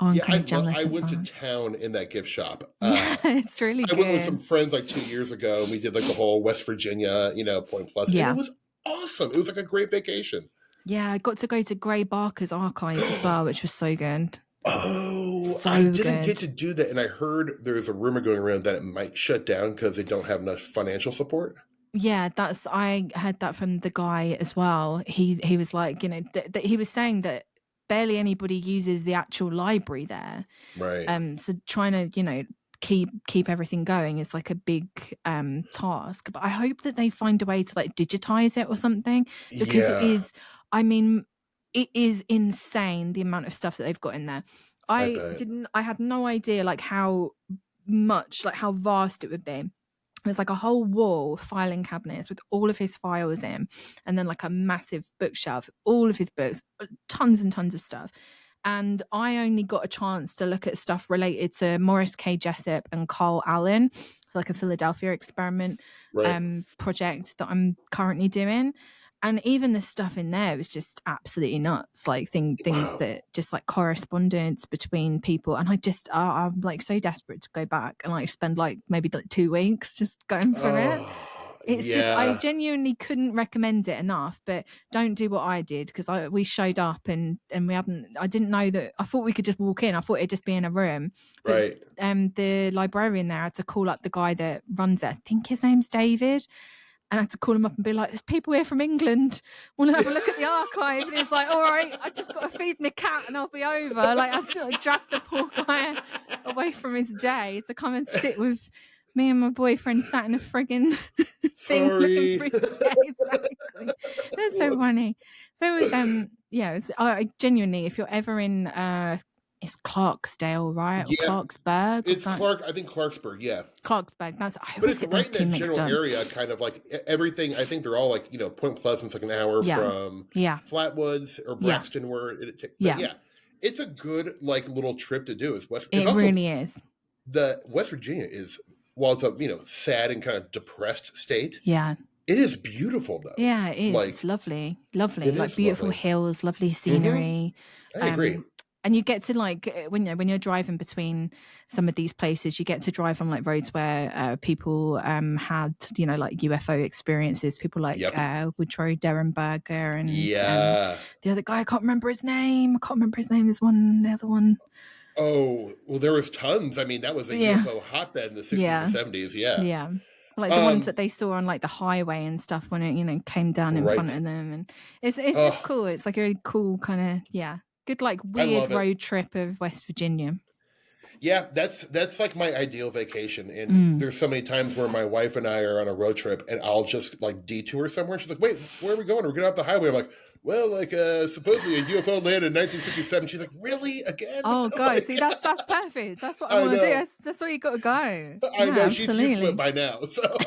Oh, I'm kind of jealous. I went to town in that gift shop. Yeah, it's really good. I went with some friends like 2 years ago, and we did like the whole West Virginia, you know, Point Pleasant. Yeah. And it was awesome. It was like a great vacation. Yeah, I got to go to Gray Barker's archive as well, which was so good. Oh, so I didn't get to do that. And I heard there's a rumor going around that it might shut down because they don't have enough financial support. Yeah, I heard that from the guy as well. He was like, you know, he was saying that barely anybody uses the actual library there. Right. So trying to, you know, keep everything going is like a big task. But I hope that they find a way to like digitize it or something, because it is, I mean, it is insane the amount of stuff that they've got in there. I had no idea like how vast it would be. There's like a whole wall of filing cabinets with all of his files in, and then like a massive bookshelf, all of his books, tons and tons of stuff. And I only got a chance to look at stuff related to Morris K. Jessup and Carl Allen, like a Philadelphia experiment project that I'm currently doing. And even the stuff in there was just absolutely nuts, like things that just like correspondence between people. And I'm like so desperate to go back and like spend like maybe like 2 weeks just going through it. It's just, I genuinely couldn't recommend it enough, but don't do what I did, because we showed up and I didn't know that. I thought we could just walk in. I thought it'd just be in a room. But, right. The librarian there had to call up the guy that runs it. I think his name's David. And I had to call him up and be like, there's people here from England, want to have a look at the archive. And he's like, all right, I just got to feed my cat and I'll be over. Like, I sort of dragged the poor guy away from his day to come and sit with me and my boyfriend sat in a frigging thing looking for his day. Exactly. It was so funny. But it was, yeah, it was, genuinely, if you're ever in, it's Clarksdale, right? Or Clarksburg? It's I think Clarksburg, yeah. Clarksburg. But it's right in that general area, kind of like everything. I think they're all like, Point Pleasant's like an hour from Flatwoods or Braxton, where yeah. It's a good like little trip to do. It really is. The West Virginia is, while it's a sad and kind of depressed state. Yeah. It is beautiful though. Yeah, it is. Like, it's lovely. Like beautiful hills, lovely scenery. I agree. And you get to like when you're driving between some of these places, you get to drive on like roads where people had like UFO experiences. People like Woodrow Derenberger and the other guy. I can't remember his name. There's the other one. Oh well, there was tons. I mean, that was a UFO hotbed in the 60s and 70s. Yeah. Like the ones that they saw on like the highway and stuff when it came down in front of them, and it's just cool. It's like a really cool kind of good like weird road trip of West Virginia. Yeah, that's like my ideal vacation. And there's so many times where my wife and I are on a road trip and I'll just like detour somewhere. She's like, wait, where are we going? We're getting off the highway. I'm like, well, like supposedly a UFO landed in 1957. She's like, really? Again? Oh, God. See, that's perfect. That's what I want to do. That's where you got to go. I know. She's used to it by now. So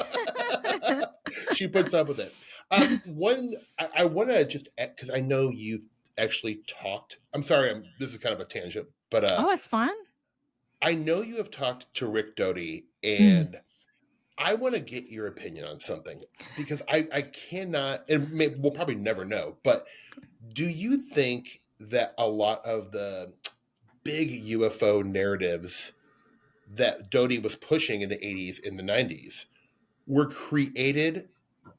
she puts up with it. I want to just, because I know you've actually talked. I'm sorry, this is kind of a tangent, but it's fine. I know you have talked to Rick Doty, and I want to get your opinion on something, because I cannot, and we'll probably never know, but do you think that a lot of the big UFO narratives that Doty was pushing in the 80s and the 90s were created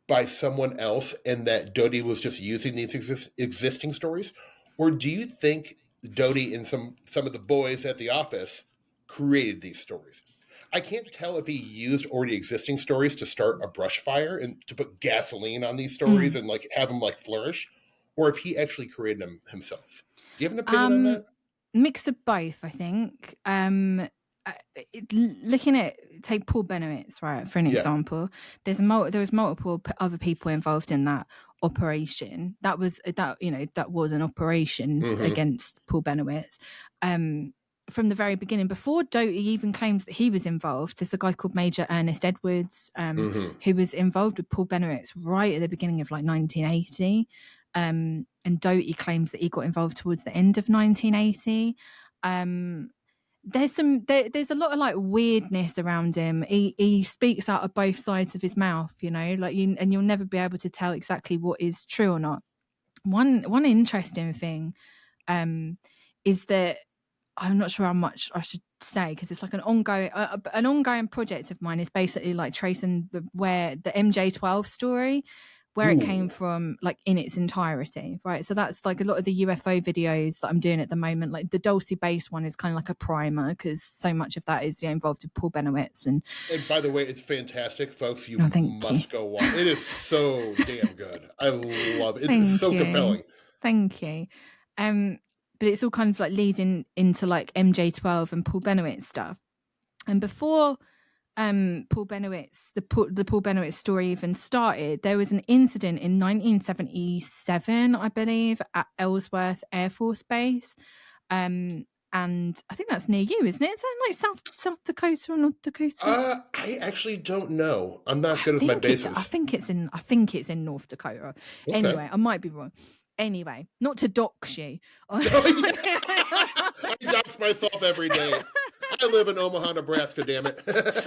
by someone else, and that Doty was just using these existing stories? Or do you think Doty and some of the boys at the office created these stories? I can't tell if he used already existing stories to start a brush fire and to put gasoline on these stories and like have them like flourish, or if he actually created them himself. Do you have an opinion on that? Mix of both, I think. Looking at, take Paul Benowitz, right, for an example. There was multiple other people involved in that operation. That was an operation against Paul Benowitz. From the very beginning, before Doty even claims that he was involved, there's a guy called Major Ernest Edwards, who was involved with Paul Benowitz right at the beginning of like 1980. And Doty claims that he got involved towards the end of 1980. There's a lot of like weirdness around him. He speaks out of both sides of his mouth, and you'll never be able to tell exactly what is true or not. One interesting thing is that I'm not sure how much I should say, because it's like an ongoing project of mine is basically like tracing where the MJ12 story, where it came from, like in its entirety, right? So that's like a lot of the UFO videos that I'm doing at the moment. Like the Dulcie Base one is kind of like a primer, because so much of that is involved with Paul Benowitz. And by the way, it's fantastic, folks. You must go watch. It is so damn good. I love it. It's so compelling. Thank you. But it's all kind of like leading into like MJ12 and Paul Benowitz stuff. And before Paul Benowitz, the Paul Benowitz story even started, there was an incident in 1977, I believe, at Ellsworth Air Force Base. And I think that's near you, isn't it? Is that like South Dakota or North Dakota? I actually don't know. I'm not good with my bases. I think it's in North Dakota. Okay. Anyway, I might be wrong. Anyway, not to dox you. I dox myself every day. I live in Omaha, Nebraska, damn it.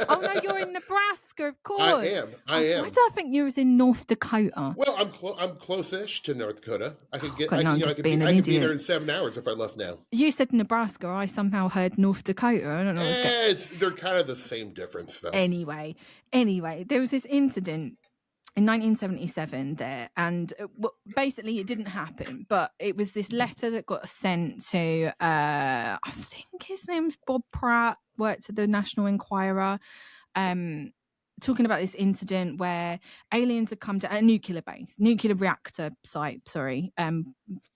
Oh, no, you're in Nebraska, of course. I am. Why did I think you was in North Dakota? Well, I'm close-ish to North Dakota. I could get. I could be there in 7 hours if I left now. You said Nebraska. I somehow heard North Dakota. I don't know. They're kind of the same difference, though. Anyway, there was this incident in 1977 there, and basically it didn't happen, but it was this letter that got sent to I think his name's Bob Pratt, worked at the National Enquirer, talking about this incident where aliens had come to a nuclear reactor site,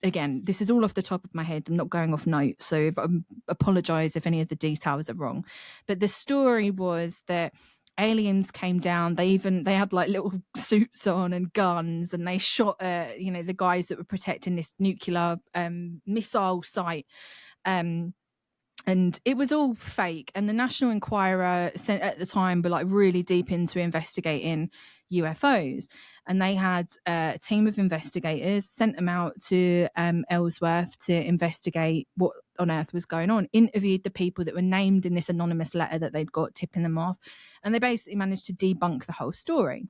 again, this is all off the top of my head, I'm not going off notes, so I apologize if any of the details are wrong, but the story was that aliens came down, they had like little suits on and guns, and they shot the guys that were protecting this nuclear missile site, and it was all fake. And the National Enquirer at the time were like really deep into investigating UFOs, and they had a team of investigators, sent them out to Ellsworth to investigate what on earth was going on, interviewed the people that were named in this anonymous letter that they'd got tipping them off, and they basically managed to debunk the whole story.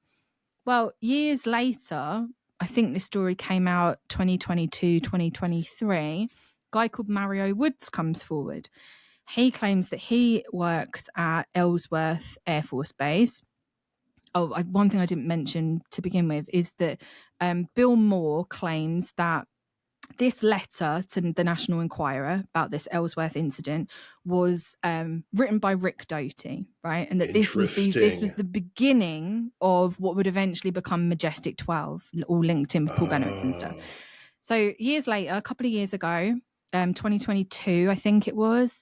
Well, years later, I think this story came out 2022, 2023, a guy called Mario Woods comes forward. He claims that he worked at Ellsworth Air Force Base. One thing I didn't mention to begin with is that Bill Moore claims that this letter to the National Enquirer about this Ellsworth incident was written by Rick Doty, right? And that this was the beginning of what would eventually become Majestic 12, all linked in with Paul Bennett and stuff. So years later, a couple of years ago, 2022, I think it was,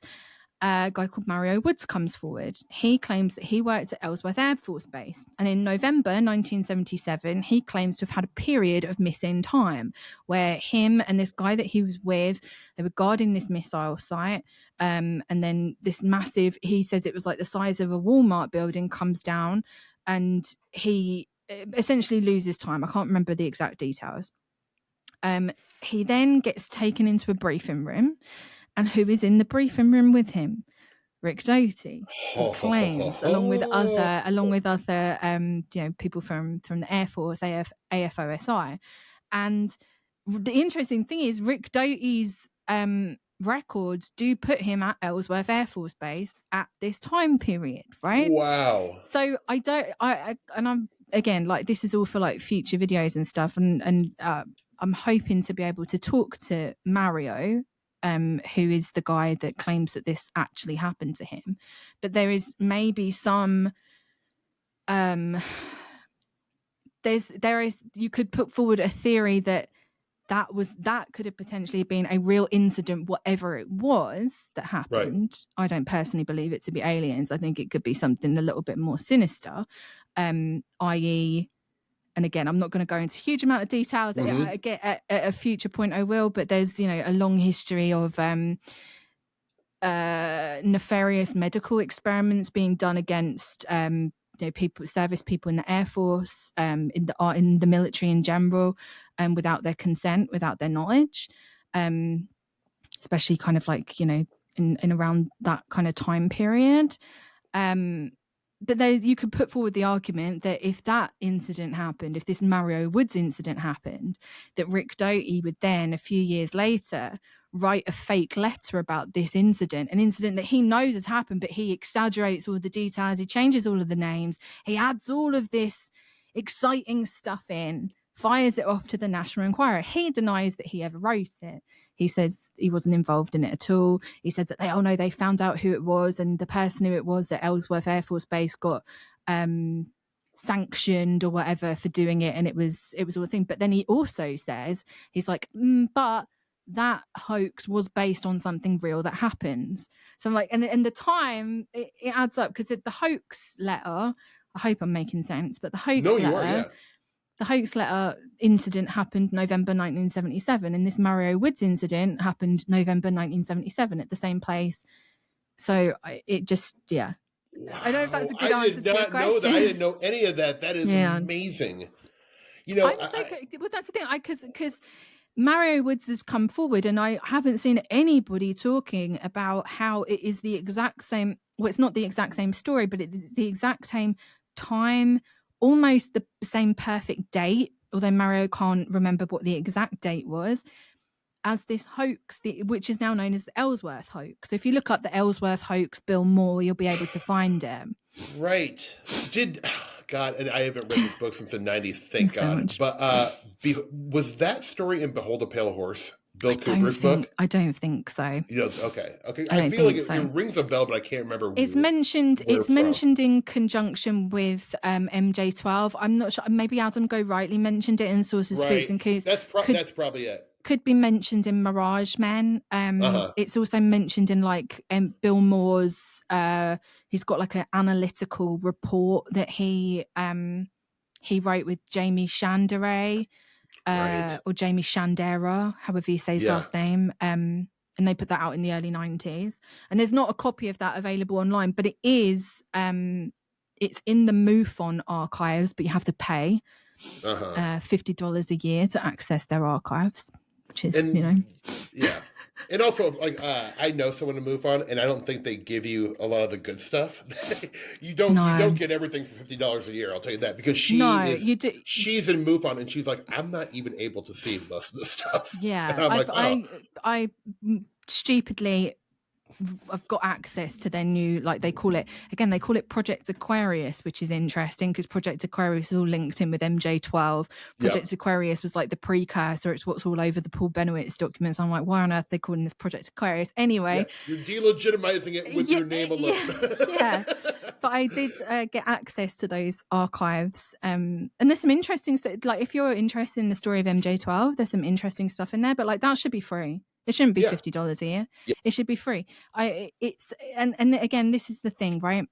a guy called Mario Woods comes forward. He claims that he worked at Ellsworth Air Force Base, and in November 1977 he claims to have had a period of missing time where him and this guy that he was with, they were guarding this missile site, and then this massive, he says it was like the size of a Walmart building, comes down, and he essentially loses time. I can't remember the exact details. He then gets taken into a briefing room, and who is in the briefing room with him? Rick Doty, who claims, along with other people from the Air Force, AFOSI. And the interesting thing is, Rick Doty's records do put him at Ellsworth Air Force Base at this time period, right? Wow. So I'm again, like, this is all for like future videos and stuff, and I'm hoping to be able to talk to Mario, who is the guy that claims that this actually happened to him. But there is maybe some you could put forward a theory that could have potentially been a real incident, whatever it was that happened. Right. I don't personally believe it to be aliens. I think it could be something a little bit more sinister, i.e., and again, I'm not going to go into a huge amount of details. Mm-hmm. At a future point I will, but there's a long history of nefarious medical experiments being done against service people in the Air Force, in the military in general, without their consent, without their knowledge, especially kind of like in around that kind of time period. But you could put forward the argument that if that incident happened, if this Mario Woods incident happened, that Rick Doty would then, a few years later, write a fake letter about this incident, an incident that he knows has happened, but he exaggerates all the details, he changes all of the names, he adds all of this exciting stuff in, fires it off to the National Enquirer. He denies that he ever wrote it. He says he wasn't involved in it at all. He says that they found out who it was, and the person who it was at Ellsworth Air Force Base got sanctioned or whatever for doing it, and it was all a thing. But then he also says, he's like, but that hoax was based on something real that happened. So I'm like, and the time it adds up, because the hoax letter, I hope I'm making sense, but the hoax letter. You are, yeah. The hoax letter incident happened November 1977, and this Mario Woods incident happened November 1977 at the same place. So it just, yeah. Wow. I don't know if that's a good answer to your question. Know that. I didn't know any of that. That is amazing. Well, that's the thing, because Mario Woods has come forward, and I haven't seen anybody talking about how it is the exact same. Well, it's not the exact same story, but it's the exact same time, almost the same perfect date, although Mario can't remember what the exact date was, as this hoax, which is now known as the Ellsworth hoax. So if you look up the Ellsworth hoax, Bill Moore, you'll be able to find it. Right. God, and I haven't read this book since the 90s, thank Thanks so God. much. But was that story in Behold a Pale Horse Bill Cooper's book? I don't think so. Okay. I I feel like so. it rings a bell, but I can't remember. It's mentioned. It's mentioned in conjunction with MJ12. I'm not sure. Maybe Adam Go Rightly mentioned it in Sources Speaks, and that's probably it. Could be mentioned in Mirage Men. It's also mentioned in like Bill Moore's. He's got like an analytical report that he wrote with Jamie Chandere. Or Jamie Chandera, however you say his last name. And they put that out in the early 90s. And there's not a copy of that available online, but it is, it's in the MUFON archives, but you have to pay $50 a year to access their archives, which is, Yeah. And also, like, I know someone to move on, and I don't think they give you a lot of the good stuff. You don't get everything for $50 a year. I'll tell you that, because she's in MUFON, and she's like, I'm not even able to see most of the stuff. Yeah, I stupidly. I've got access to their new, like they call it Project Aquarius, which is interesting because Project Aquarius is all linked in with MJ12. Project Aquarius was like the precursor. It's what's all over the Paul Bennewitz documents. I'm like, why on earth are they calling this Project Aquarius? Anyway. You're delegitimizing it with your name alone. Yeah. But I did get access to those archives. And there's some interesting stuff. Like if you're interested in the story of MJ12, there's some interesting stuff in there, but like that should be free. It shouldn't be $50 a year. It should be free. And again, this is the thing, right?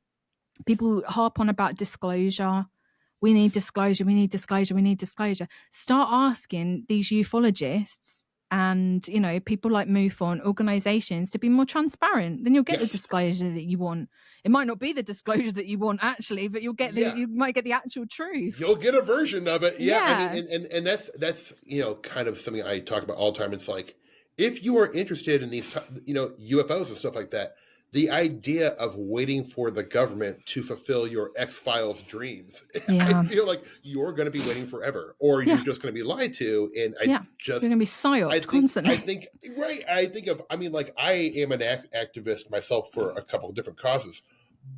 People harp on about disclosure. We need disclosure. We need disclosure. We need disclosure. Start asking these ufologists and people like MUFON organizations to be more transparent. Then you'll get the disclosure that you want. It might not be the disclosure that you want actually, but you'll get you might get the actual truth. You'll get a version of it. I mean, and that's kind of something I talk about all the time. It's like, if you are interested in these, UFOs and stuff like that, the idea of waiting for the government to fulfill your X-Files dreams, I feel like you're going to be waiting forever, or you're just going to be lied to. And you're going to be psyoped constantly. I am an activist myself for a couple of different causes,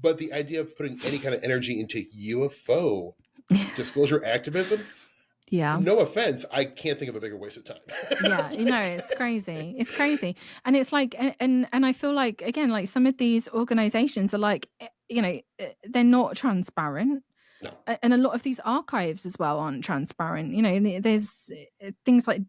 but the idea of putting any kind of energy into UFO disclosure activism. Yeah. No offense, I can't think of a bigger waste of time. It's crazy. It's crazy. And it's like, and I feel like, again, like some of these organizations are like, they're not transparent. No. And a lot of these archives as well aren't transparent. There's things like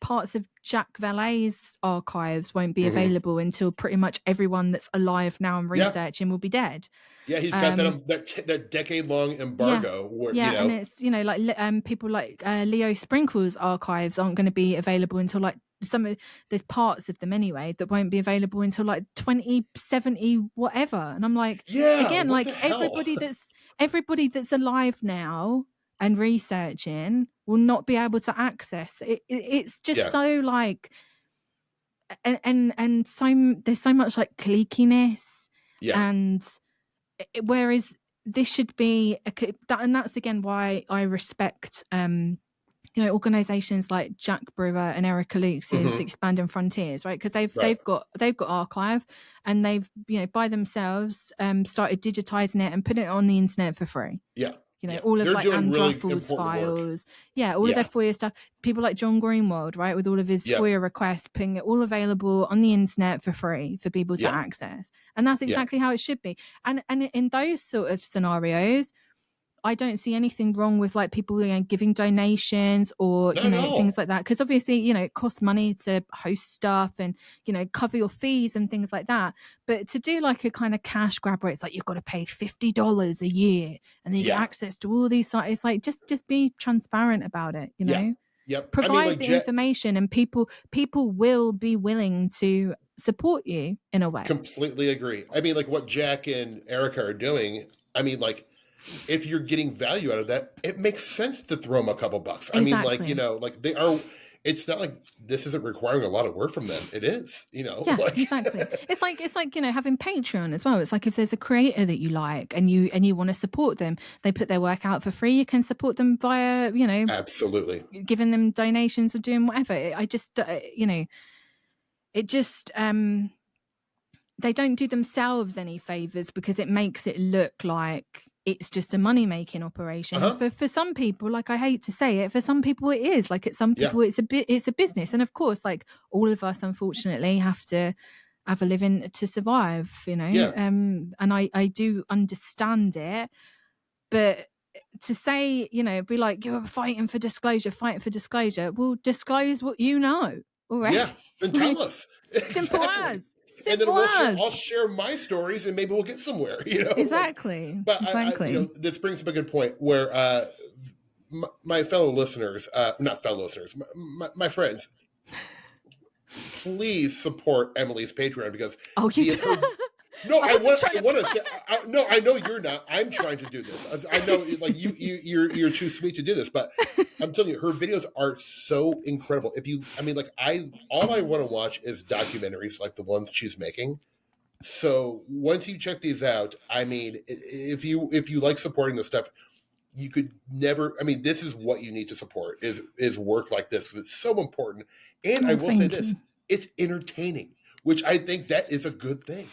parts of Jacques Vallée's archives won't be available until pretty much everyone that's alive now and researching will be dead. Yeah, he's got that decade-long embargo. And it's like people like Leo Sprinkle's archives aren't going to be available until like there's parts of them anyway that won't be available until like 2070 whatever. And I'm like, again, like everybody that's alive now and researching will not be able to access it. It's just so like, and so there's so much like cliquiness and. Whereas this should be and that's again why I respect organizations like Jack Brewer and Erica Luke's Expanding Frontiers, right? Because they've got archive, and they've by themselves started digitizing it and putting it on the internet for free. All of like Anne Druffle's files. All of their FOIA stuff. People like John Greenwald, right, with all of his FOIA requests, putting it all available on the internet for free for people to access. And that's exactly how it should be. And in those sort of scenarios, I don't see anything wrong with like people giving donations or things like that, because obviously it costs money to host stuff and cover your fees and things like that. But to do like a kind of cash grab where it's like you've got to pay $50 a year and then you get access to all these sites, it's like just be transparent about it. Provide the information, and people will be willing to support you in a way. Completely agree. I mean, like what Jack and Erica are doing, I mean, like, if you're getting value out of that, it makes sense to throw them a couple bucks. I mean, like, like they are, it's not like this isn't requiring a lot of work from them. It is, exactly. It's like, having Patreon as well. It's like if there's a creator that you like and you want to support them, they put their work out for free. You can support them via, absolutely giving them donations or doing whatever. I just, they don't do themselves any favors, because it makes it look like it's just a money-making operation. Uh-huh. For some people, like, I hate to say it, for some people it is. Like, at some people it's a business. And of course, like, all of us unfortunately have to have a living to survive, you know. Yeah. And I do understand it, but to say, you know, be like, you're fighting for disclosure, well, disclose what you know. All right. Yeah. Then tell us. Simple Exactly. as. And then Simple I'll as. share my stories and maybe we'll get somewhere, you know? Exactly. But Exactly. you know, this brings up a good point where my fellow listeners, not fellow listeners, my friends, please support Emily's Patreon because Oh, you do? no, I want to say no. I know you're not. I'm trying to do this. I know, like you're too sweet to do this, but I'm telling you, her videos are so incredible. All I want to watch is documentaries like the ones she's making. So once you check these out, I mean, if you like supporting this stuff, you could never. I mean, this is what you need to support is work like this because it's so important. And I will say this: it's entertaining, which I think that is a good thing.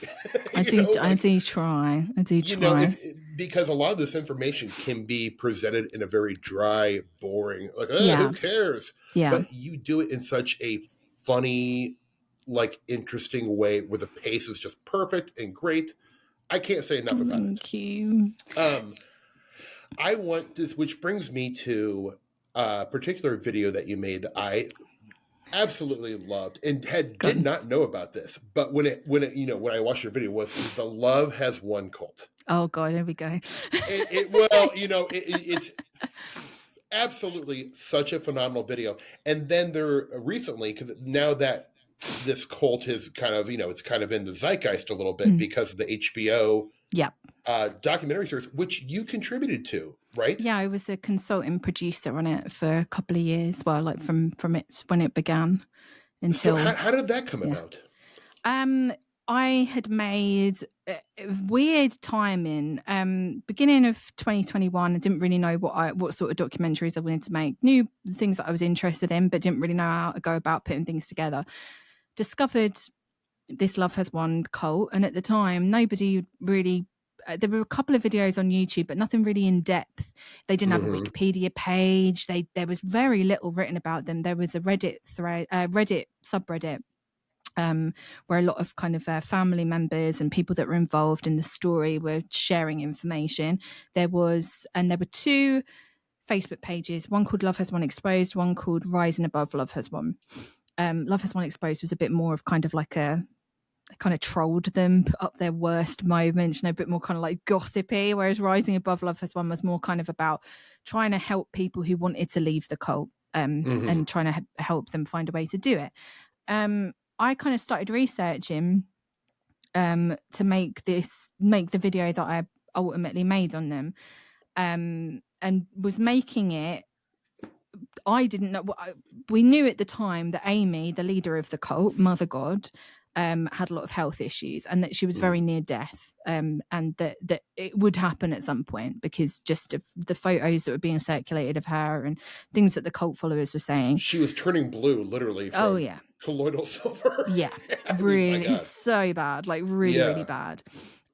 I do try. You know, because a lot of this information can be presented in a very dry, boring, like, who cares? Yeah. But you do it in such a funny, like, interesting way where the pace is just perfect and great. I can't say enough about it. Thank you. I want this, which brings me to a particular video that you made that I absolutely loved and did not know about this, but when I watched your video, was the Love Has Won cult. Oh God, here we go. It's absolutely such a phenomenal video. And then there recently, because now that this cult is kind of, it's kind of in the zeitgeist a little bit because of the HBO documentary series, which you contributed to, right? Yeah, I was a consulting producer on it for a couple of years. Well, like from it when it began until. So how did that come about? I had made weird timing. Beginning of 2021, I didn't really know what sort of documentaries I wanted to make. Knew the things that I was interested in, but didn't really know how to go about putting things together. Discovered this Love Has Won cult, and at the time, nobody really. There were a couple of videos on YouTube, but nothing really in depth. They didn't have a Wikipedia page. There was very little written about them. There was a Reddit subreddit, where a lot of kind of family members and people that were involved in the story were sharing information. There were two Facebook pages, one called Love Has Won Exposed, one called Rising Above Love Has Won. Love Has Won Exposed was a bit more of kind of like they kind of trolled them, put up their worst moments, a bit more kind of like gossipy, whereas Rising Above Love Has Won was more kind of about trying to help people who wanted to leave the cult, and trying to help them find a way to do it. I kind of started researching to make the video that I ultimately made on them, and was making it. I didn't know. We knew at the time that Amy, the leader of the cult, Mother God, had a lot of health issues, and that she was very near death, and that it would happen at some point because just of the photos that were being circulated of her and things that the cult followers were saying. She was turning blue, literally, from colloidal silver. Yeah, really, so bad, like really bad.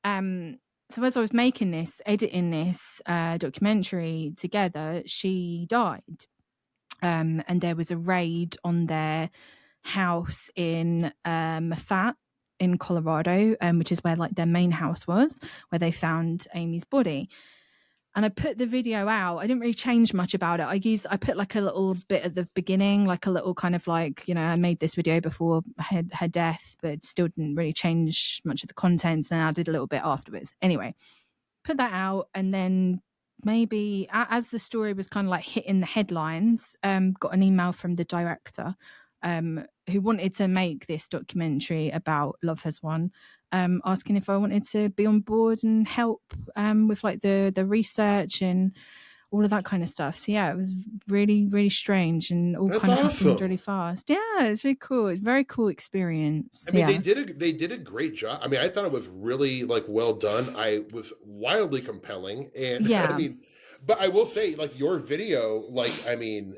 So as I was editing this documentary together, she died, and there was a raid on their house in Mafat in Colorado, which is where like their main house was, where they found Amy's body. And I put the video out. I didn't really change much about it. I put like a little bit at the beginning, like a little kind of like, I made this video before her death, but still didn't really change much of the contents. And I did a little bit afterwards. Anyway, put that out, and then maybe as the story was kind of like hitting the headlines, got an email from the director, who wanted to make this documentary about Love Has Won, asking if I wanted to be on board and help with like the research and all of that kind of stuff. So yeah, it was really, really strange and all kind of happened really fast. Yeah, it's really cool. It's a very cool experience. I mean, they did a great job. I mean, I thought it was really like well done. I was wildly compelling, and I mean, but I will say, like, your video, like, I mean,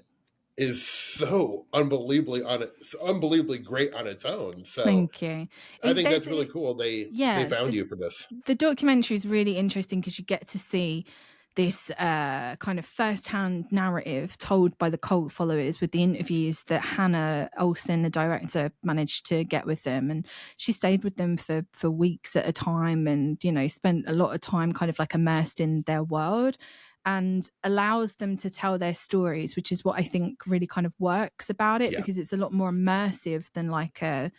is so unbelievably great on its own. So Thank you. I think There's that's really cool. They yeah, found you for this. the documentary is really interesting because you get to see this kind of first-hand narrative told by the cult followers with the interviews that Hannah Olsen, the director, managed to get with them. And she stayed with them for weeks at a time and, spent a lot of time kind of like immersed in their world and allows them to tell their stories, which is what I think really kind of works about it, Yeah. because it's a lot more immersive than like a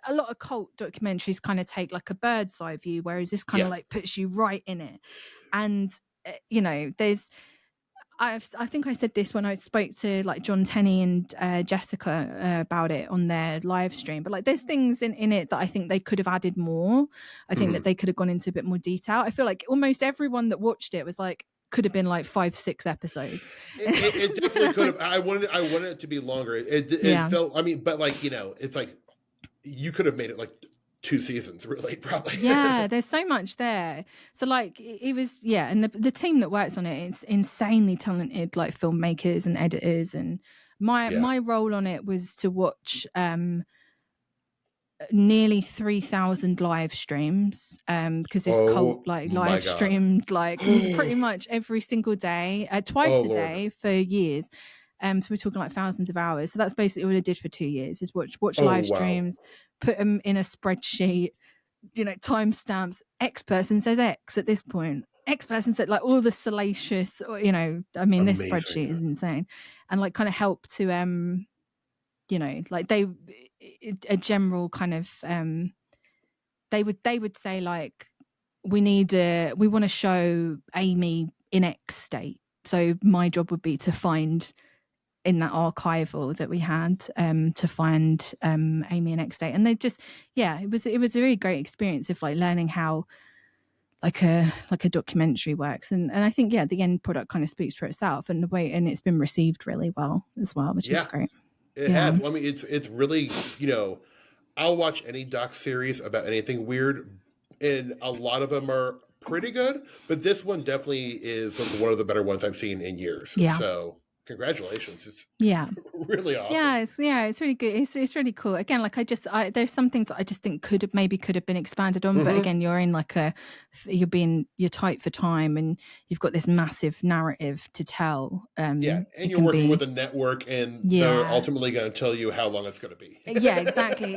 a lot of cult documentaries kind of take like a bird's eye view, whereas this kind of Yeah. like puts you right in it. And there's I think I said this when I spoke to like John Tenney and Jessica about it on their live stream, but like there's things in it that I think they could have added more. I think that they could have gone into a bit more detail. I feel like almost everyone that watched it was like, could have been like 5-6 episodes. It definitely could have. I wanted it to be longer. It felt. I mean, but like it's like you could have made it like 2 seasons, really, probably. Yeah, there's so much there. So like it was, yeah, and the team that works on it, it's insanely talented, like filmmakers and editors. And my Yeah. my role on it was to watch nearly 3,000 live streams because this cult like my live God. streamed like pretty much every single day, twice a day for years. So we're talking like thousands of hours. So that's basically what I did for 2 years, is watch live streams, put them in a spreadsheet, timestamps. X person says X at this point. X person said like all the salacious, I mean, Amazing. this spreadsheet is insane, and like kind of help to like a general kind of they would say like we want to show Amy in X state. So my job would be to find in that archival that we had to find Amy in X state. And they just it was a really great experience of like learning how like a documentary works, and I think the end product kind of speaks for itself, and it's been received really well as well, which is great. It has. Well, I mean, it's really, I'll watch any doc series about anything weird, and a lot of them are pretty good, but this one definitely is one of the better ones I've seen in years. Yeah. So congratulations. It's really awesome. It's really good. It's really cool. Again, like there's some things that I just think could have been expanded on, but again, you're in like you're tight for time, and you've got this massive narrative to tell. And you're working with a network, and they're ultimately going to tell you how long it's going to be. Exactly.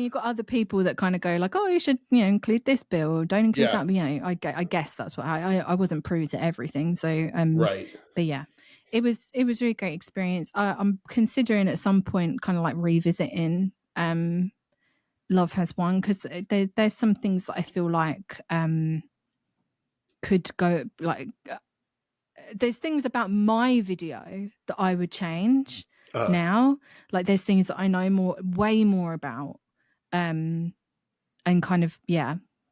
You've got other people that kind of go like, oh, you should include this bill, or don't include that. But I guess that's what I wasn't privy to everything, so right. But yeah. It was a really great experience. I'm considering at some point kind of like revisiting Love Has Won, because there's some things that I feel like could go like there's things about my video that I would change now. Like there's things that I know way more about and kind of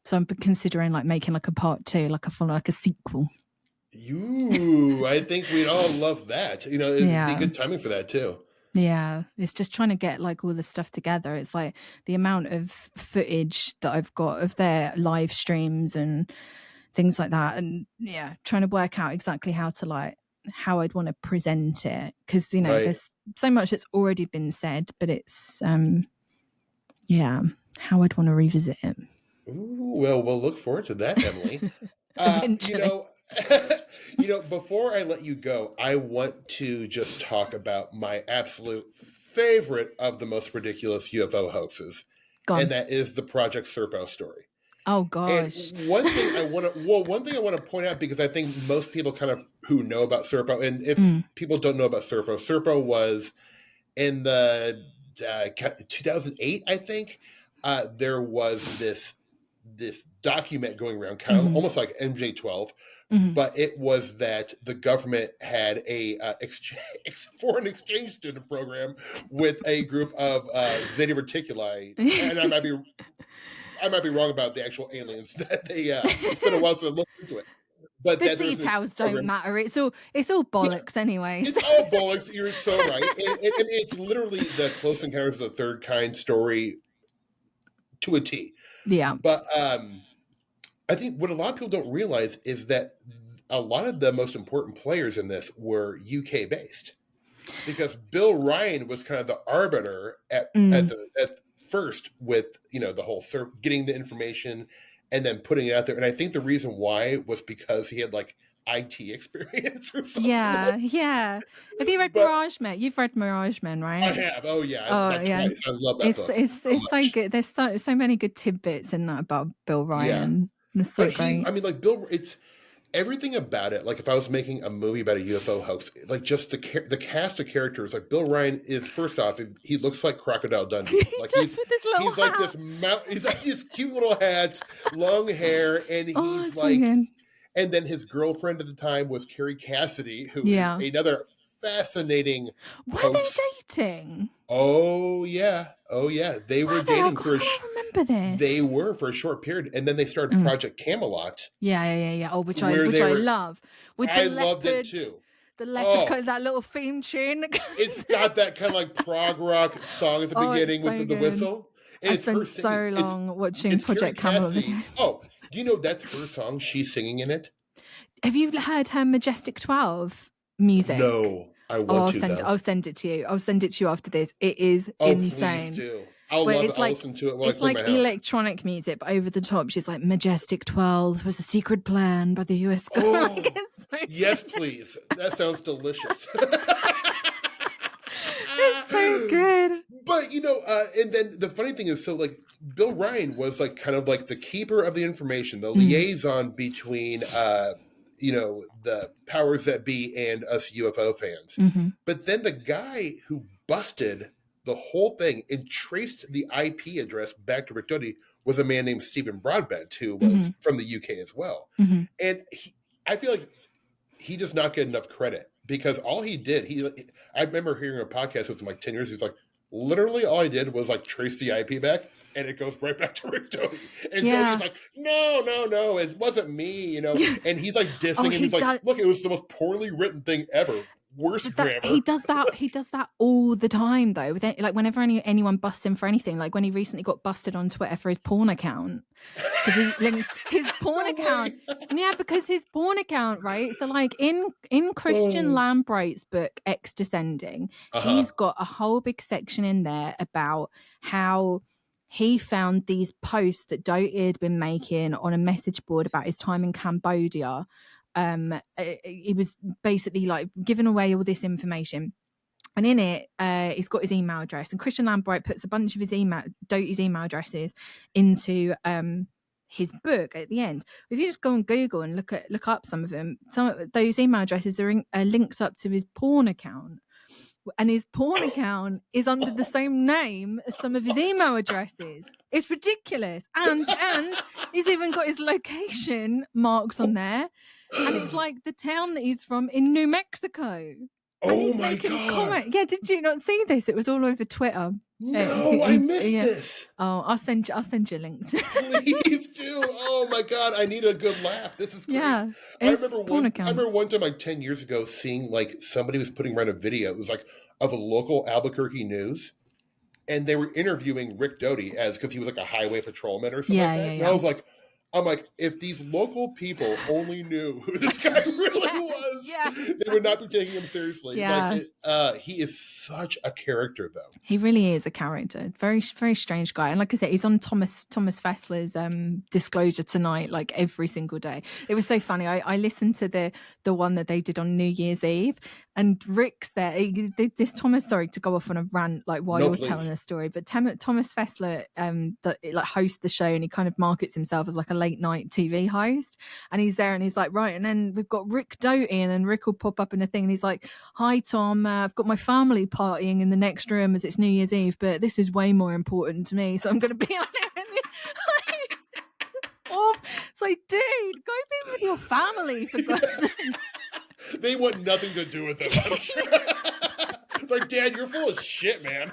so I'm considering like making like a part 2, like a sequel. I think we'd all love that. It'd be good timing for that too. Yeah, it's just trying to get like all the stuff together. It's like the amount of footage that I've got of their live streams and things like that, and trying to work out exactly how I'd want to present it, because there's so much that's already been said, but it's how I'd want to revisit it. Ooh, well, we'll look forward to that, Emily. Before I let you go, I want to just talk about my absolute favorite of the most ridiculous UFO hoaxes, and that is the Project Serpo story. Oh gosh! And one thing I want to point out, because I think most people kind of who know about Serpo, and if people don't know about Serpo was in the 2008, I think. There was this document going around, kind of almost like MJ12, but it was that the government had a foreign exchange student program with a group of Zeta Reticuli, and I might be wrong about the actual aliens that they. It's been a while since I looked into it. But the details don't matter. It's all bollocks anyway. It's all bollocks. You're so right. It's literally the Close Encounters of the Third Kind story to a T. Yeah. But I think what a lot of people don't realize is that a lot of the most important players in this were UK based, because Bill Ryan was kind of the arbiter at first with the whole getting the information and then putting it out there. And I think the reason why was because he had like IT experience or something. Yeah. Have you read Mirage Men? You've read Mirage Men, right? I have. Oh yeah. Twice. I love that book. It's so good. There's so many good tidbits in that about Bill Ryan. Yeah. It's so great. I mean, like Bill, it's everything about it. Like if I was making a movie about a UFO hoax, like just the cast of characters, like Bill Ryan is, first off, he looks like Crocodile Dundee. Like he's like this he's like this cute little hat, long hair, and he's like, and then his girlfriend at the time was Carrie Cassidy, who is another fascinating Were they dating? Oh yeah. They were dating for remember this. They were for a short period, and then they started Project Camelot. Yeah. Oh, which I love. I loved it too. The leopard, that little theme tune. It's got that kind of like prog rock song at the beginning with the whistle. I spent so long watching Project Camelot. Oh, do you know that's her song? She's singing in it. Have you heard her Majestic 12 music? No. I'll send it to you. I'll send it to you after this. It is insane. Please do. I'll listen to it while I clean my house. It's like electronic music, but over the top. She's like, Majestic 12 was a secret plan by the US government. Yes, please. That sounds delicious. It's so good. But, and then the funny thing is, so like Bill Ryan was like kind of like the keeper of the information, the liaison between, the powers that be and us UFO fans. Mm-hmm. But then the guy who busted the whole thing and traced the IP address back to Rick Doty was a man named Stephen Broadbent, who was from the UK as well. Mm-hmm. And I feel like he does not get enough credit, because all he did, I remember hearing a podcast with him like 10 years, he's like, literally all I did was like trace the IP back, and it goes right back to Rick Doty. And Doty's like, no, it wasn't me, And he's like dissing, and he's like, look, it was the most poorly written thing ever. Worst grammar. He does that all the time, though. Like whenever anyone busts him for anything, like when he recently got busted on Twitter for his porn account, because he links his porn account. Yeah, because his porn account, right? So like in Christian Lambright's book X Descending, he's got a whole big section in there about how he found these posts that Doty had been making on a message board about his time in Cambodia. He was basically like giving away all this information, and in it he's got his email address, and Christian Lambright puts a bunch of his Doty's email addresses into his book at the end. If you just go on Google and look up some of them, some of those email addresses are links up to his porn account, and his porn account is under the same name as some of his email addresses. It's ridiculous, and he's even got his location marks on there. And it's like the town that he's from in New Mexico. Oh my God. Yeah, did you not see this? It was all over Twitter. No, I missed this. Oh, I'll send you a link. Please do. Oh my God, I need a good laugh. This is great. Yeah, I remember one time like 10 years ago seeing like somebody was putting around a video. It was like of a local Albuquerque news. And they were interviewing Rick Doty because he was like a highway patrolman or something like that. And I was like, I'm like, if these local people only knew who this guy really was, they would not be taking him seriously. Yeah. Like, he is such a character, though. He really is a character. Very, very strange guy. And like I said, he's on Thomas Fessler's Disclosure Tonight, like every single day. It was so funny. I listened to the one that they did on New Year's Eve, and Rick's there. This Thomas, sorry to go off on a rant, like while you're telling the story, but Thomas Fessler like hosts the show, and he kind of markets himself as like a late night TV host, and he's there and he's like, right, and then we've got Rick Doty, and then Rick will pop up in a thing and he's like, hi Tom, I've got my family partying in the next room as it's New Year's Eve, but this is way more important to me, so I'm going to be on it. It's like, dude, go be with your family for God's sake. They want nothing to do with it, I'm sure. It's like, Dad, you're full of shit, man.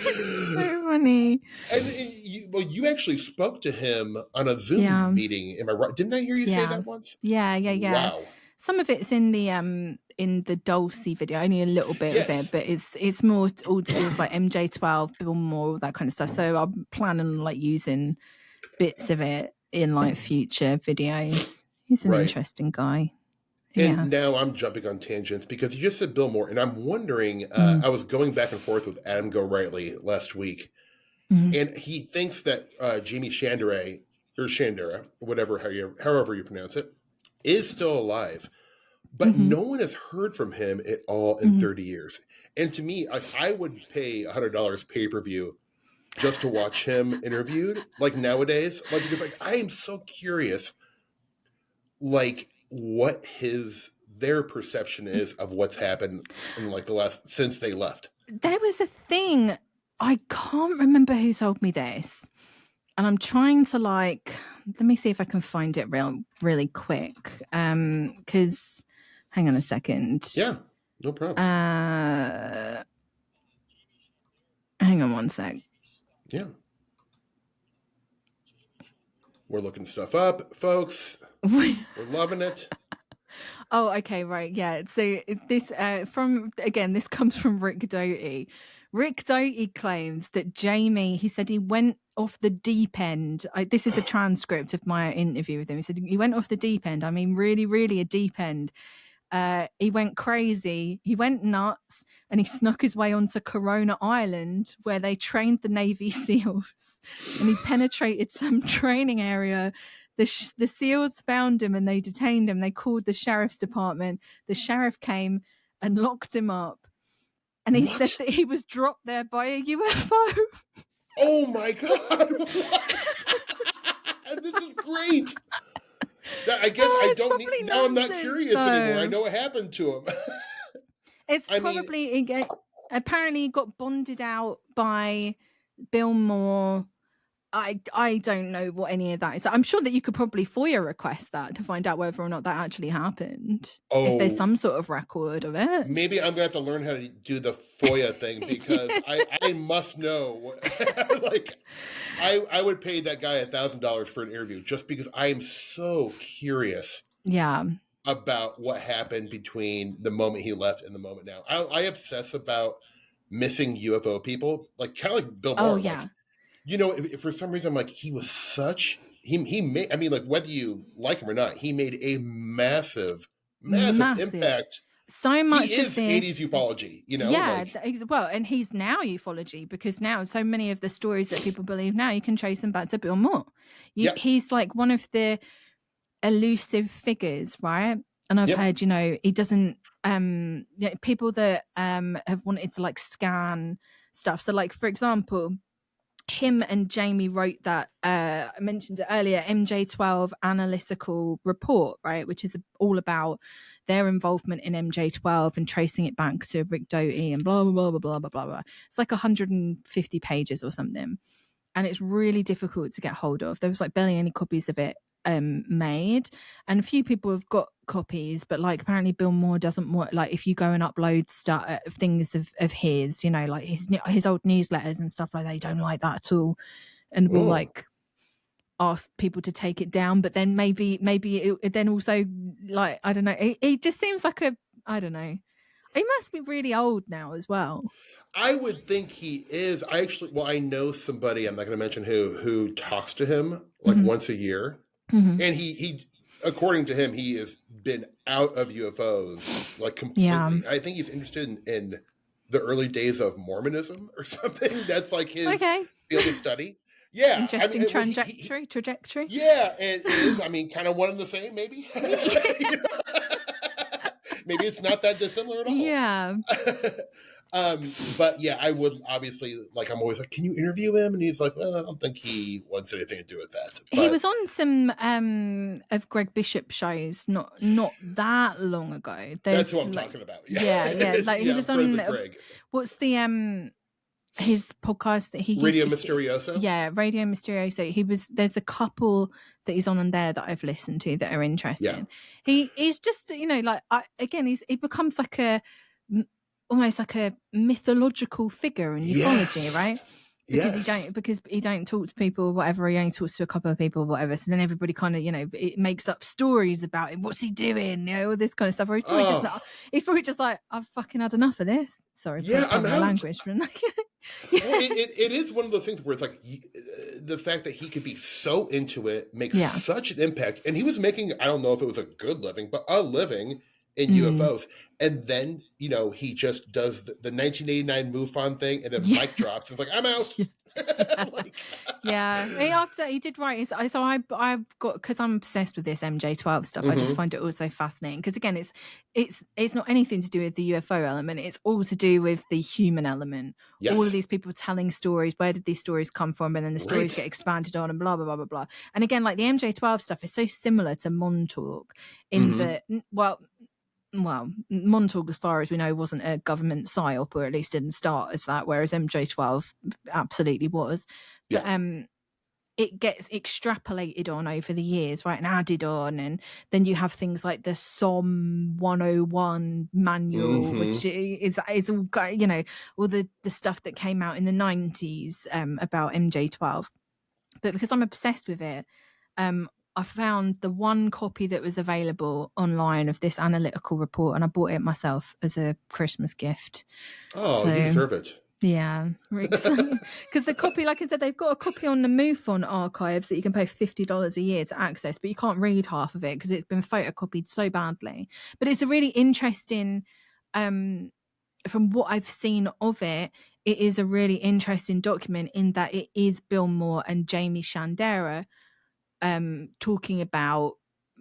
It's so funny. And you actually spoke to him on a Zoom meeting. Am I right? Didn't I hear you say that once? Yeah. Wow. Some of it's in the Dulcie video, only a little bit of it, but it's more all to do with like MJ12, Bill Moore, all that kind of stuff. So I'm planning on like using bits of it in like future videos. He's an Right. interesting guy. And now I'm jumping on tangents because you just said Bill Moore, and I'm wondering, I was going back and forth with Adam Go-Rightly last week, and he thinks that Jamie Chandera, or Chandera, however you pronounce it, is still alive. But no one has heard from him at all in 30 years. And to me, I would pay $100 pay-per-view just to watch him interviewed, like nowadays. Like, because like I am so curious, like what their perception is of what's happened in like since they left. There was a thing, I can't remember who told me this, and I'm trying to like, let me see if I can find it really quick. Because hang on a second. Yeah, no problem. Hang on one sec. Yeah. We're looking stuff up, folks. We're loving it. Oh, okay, right, yeah. So this this comes from Rick Doty. Rick Doty claims that Jamie, he said he went off the deep end. This is a transcript of my interview with him. He said he went off the deep end. I mean, really, really a deep end. He went crazy. He went nuts, and he snuck his way onto Corona Island, where they trained the Navy SEALs, and he penetrated some training area. The SEALs found him and they detained him. They called the sheriff's department. The sheriff came and locked him up. And he said that he was dropped there by a UFO. Oh my God. This is great. I guess I don't need, now I'm not curious anymore. I know what happened to him. It's apparently he got bonded out by Bill Moore. I don't know what any of that is. I'm sure that you could probably FOIA request that to find out whether or not that actually happened. If there's some sort of record of it. Maybe I'm going to have to learn how to do the FOIA thing because I must know. Like, I would pay that guy $1,000 for an interview just because I am so curious. Yeah. About what happened between the moment he left and the moment now. I obsess about missing UFO people, like kind of like Bill Moore. Oh yeah. Like, you know, if for some reason I'm like, he was he made, I mean, like whether you like him or not, he made a massive impact. So much he is of this 80s ufology, you know? Yeah, well, and he's now ufology because now so many of the stories that people believe now, you can trace them back to Bill Moore. He's like one of the elusive figures, right? And I've heard, you know, he doesn't people that have wanted to like scan stuff. So like, for example, him and Jamie wrote that I mentioned it earlier, MJ12 analytical report, right, which is all about their involvement in MJ12 and tracing it back to Rick Doty and blah blah blah blah blah blah blah. It's like 150 pages or something, and it's really difficult to get hold of. There was like barely any copies of it made, and a few people have got copies, but like apparently Bill Moore doesn't want, like if you go and upload stuff things of his, you know, like his old newsletters and stuff like that, he don't like that at all, and will like ask people to take it down. But then maybe it then also, like, I don't know, it just seems like I don't know, he must be really old now as well. I would think he is. I know somebody, I'm not going to mention who talks to him like once a year. And he, according to him, he has been out of UFOs like completely. Yeah. I think he's interested in the early days of Mormonism or something. That's like his field of study. Yeah, interesting trajectory. Yeah, and it is. I mean, kind of one and the same, maybe. Maybe it's not that dissimilar at all. Yeah. But yeah, I would obviously, like, I'm always like, can you interview him? And he's like, well, I don't think he wants anything to do with that. But he was on some of Greg Bishop's shows not that long ago. That's what I'm talking about. Yeah. Like he was on Greg. What's the his podcast that he Radio Mysterioso? Yeah, Radio Mysterioso. There's a couple that he's on there that I've listened to that are interesting. Yeah. He's just, you know, like he becomes like almost like a mythological figure in ufology, right? because Yes. he don't talk to people or whatever. He only talks to a couple of people or whatever. So then everybody kind of, it makes up stories about him. What's he doing? All this kind of stuff. Or he's probably just like, I've fucking had enough of this. Sorry for I'm my out. language. Well, it is one of those things where it's like the fact that he could be so into it makes such an impact. And he was making, I don't know if it was a good living, but a living in UFOs. And then, he just does the 1989 MUFON thing, and then mic drops. It's like, I'm out. He did write. So I've got, because I'm obsessed with this MJ12 stuff. I just find it also fascinating because again, it's not anything to do with the UFO element. It's all to do with the human element. Yes. All of these people telling stories. Where did these stories come from? And then the stories get expanded on, and blah blah blah blah blah. And again, like the MJ12 stuff is so similar to Montauk in that, well, Montauk, as far as we know, wasn't a government psyop, or at least didn't start as that, whereas MJ12 absolutely was. But it gets extrapolated on over the years, right, and added on, and then you have things like the SOM 101 manual, which is all, all the stuff that came out in the 90s about MJ12. But because I'm obsessed with it, I found the one copy that was available online of this analytical report, and I bought it myself as a Christmas gift. Oh, you deserve it. Yeah, because the copy, like I said, they've got a copy on the MUFON archives that you can pay $50 a year to access, but you can't read half of it because it's been photocopied so badly. But it's a really interesting, from what I've seen of it, it is a really interesting document in that it is Bill Moore and Jamie Shandera talking about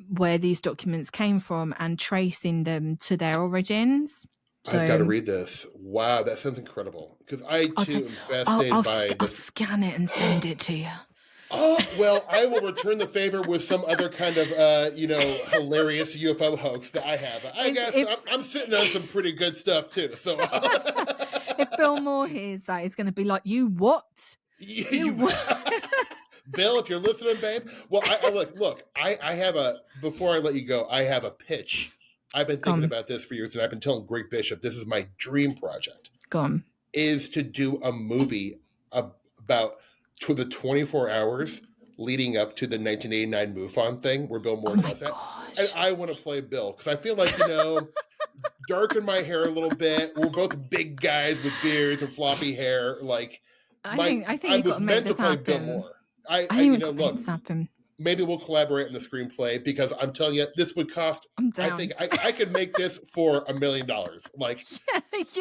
where these documents came from and tracing them to their origins. So, I've got to read this. Wow, that sounds incredible. Because I too am fascinated by I'll scan it and send it to you. Oh, well, I will return the favor with some other kind of, hilarious UFO hoax that I have. I guess I'm sitting on some pretty good stuff too. So, if Bill Moore hears that, he's going to be like, "You what? You what?" Bill, if you're listening, babe. Well, I have before I let you go, I have a pitch. I've been thinking about this for years, and I've been telling Greg Bishop, this is my dream project. Go on. Is to do a movie about the 24 hours leading up to the 1989 MUFON thing where Bill Moore does that. And I want to play Bill because I feel like, darken my hair a little bit. We're both big guys with beards and floppy hair. Like, I think I was meant to play Bill Moore. Maybe we'll collaborate on the screenplay because I'm telling you, this would cost. I think I could make this for $1 million. Like,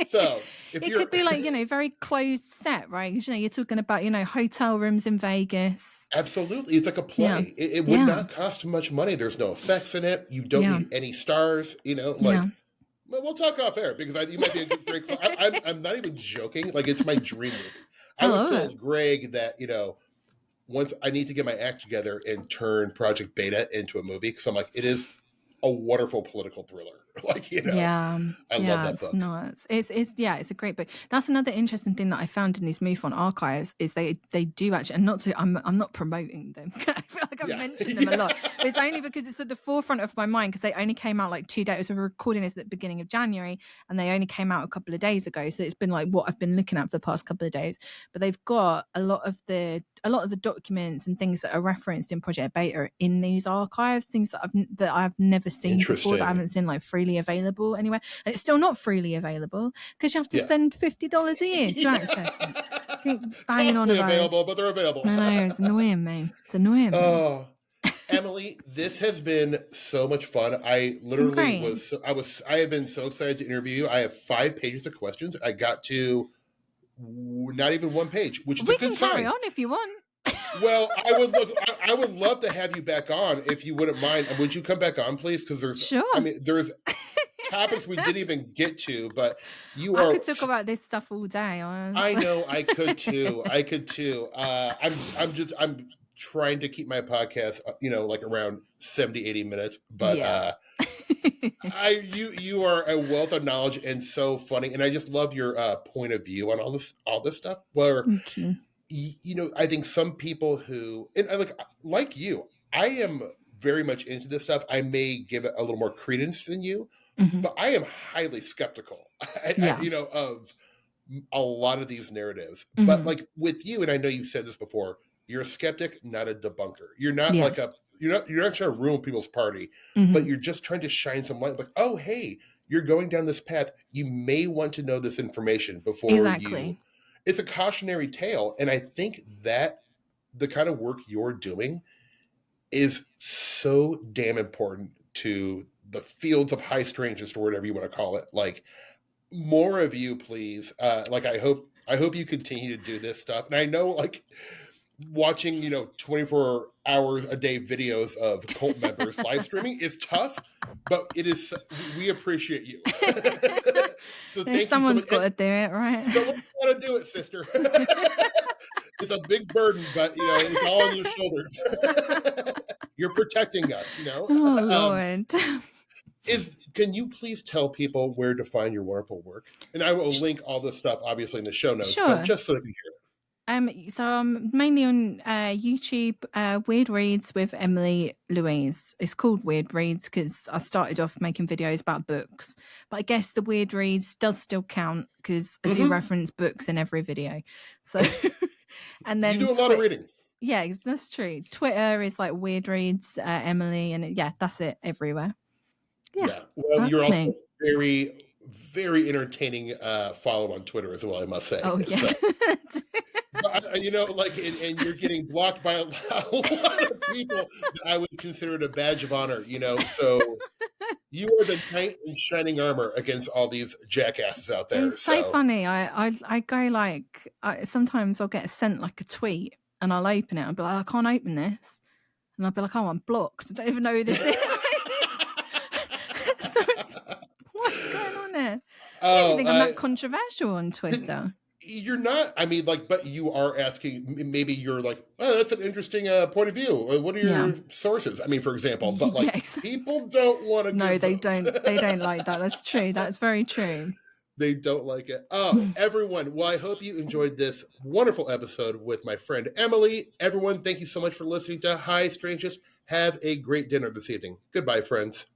so it could be like very closed set, right? You're talking about hotel rooms in Vegas. Absolutely, it's like a play. Yeah. It would not cost much money. There's no effects in it. You don't need any stars. Well, we'll talk off air because you might be a great. I'm not even joking. Like, it's my dream movie. I was told Greg that once I need to get my act together and turn Project Beta into a movie because I'm like, it is a wonderful political thriller. Like, I love that book. Nuts. It's a great book. That's another interesting thing that I found in these MUFON archives is they do actually, and I'm not promoting them. I feel like I've mentioned them a lot. But it's only because it's at the forefront of my mind because they only came out like 2 days. So we're recording this at the beginning of January, and they only came out a couple of days ago. So it's been like what I've been looking at for the past couple of days. But they've got a lot of the documents and things that are referenced in Project Beta in these archives, things that I've never seen before, that I haven't seen like freely available anywhere. And it's still not freely available because you have to spend $50 a year to access it. Keep banging on about available, but they're available. I know, it's annoying me. It's annoying me. Emily, this has been so much fun. I literally I have been so excited to interview you. I have 5 pages of questions. I got to not even 1 page, which is a good sign. We can carry on if you want. Well, I would love to have you back on if you wouldn't mind. Would you come back on, please? Because there's topics we didn't even get to, but I could talk about this stuff all day. Honestly. I know I could too. I'm trying to keep my podcast, like around 70, 80 minutes, but you are a wealth of knowledge and so funny, and I just love your point of view on all this stuff. Where I think some people who, and like you, I am very much into this stuff. I may give it a little more credence than you, but I am highly skeptical, of a lot of these narratives. Mm-hmm. But like with you, and I know you've said this before, you're a skeptic, not a debunker. You're not Yeah. like you're not trying to ruin people's party, Mm-hmm. but you're just trying to shine some light. Like, oh, hey, you're going down this path. You may want to know this information before Exactly. It's a cautionary tale. And I think that the kind of work you're doing is so damn important to the fields of high strangeness, or whatever you want to call it. Like, more of you, please. Like, I hope you continue to do this stuff. And I know, like, watching 24 hours a day videos of cult members live streaming is tough, but we appreciate you. So thank Someone's you so got to do it, right? Someone's got to do it, sister. It's a big burden, but it's all on your shoulders. You're protecting us, Oh Lord. Can you please tell people where to find your wonderful work? And I will link all this stuff obviously in the show notes, Sure. but just so they can hear it. So I'm mainly on YouTube, Weird Reads with Emily Louise. It's called Weird Reads because I started off making videos about books, but I guess the Weird Reads does still count because I do reference books in every video. So, and then you do a lot of reading. Yeah, that's true. Twitter is like Weird Reads Emily, and that's it everywhere. Yeah. Well, you're also very, very entertaining follow on Twitter as well, I must say. Oh yeah. So, and you're getting blocked by a lot of people that I would consider it a badge of honor. So you are the knight in shining armor against all these jackasses out there. It's so funny. I go like sometimes I'll get sent like a tweet and I'll open it and be like, I can't open this, and I'll be like, oh, I'm blocked. I don't even know who this is. So what's going on there? I don't think I'm that controversial on Twitter. You're not. I mean, but you are asking. Maybe you're like, oh, that's an interesting point of view. What are your sources? I mean, for example, but people don't want to. No, they don't. They don't like that. That's true. That's very true. They don't like it. Oh, everyone. Well, I hope you enjoyed this wonderful episode with my friend Emily. Everyone, thank you so much for listening to High Strangeness. Have a great dinner this evening. Goodbye, friends.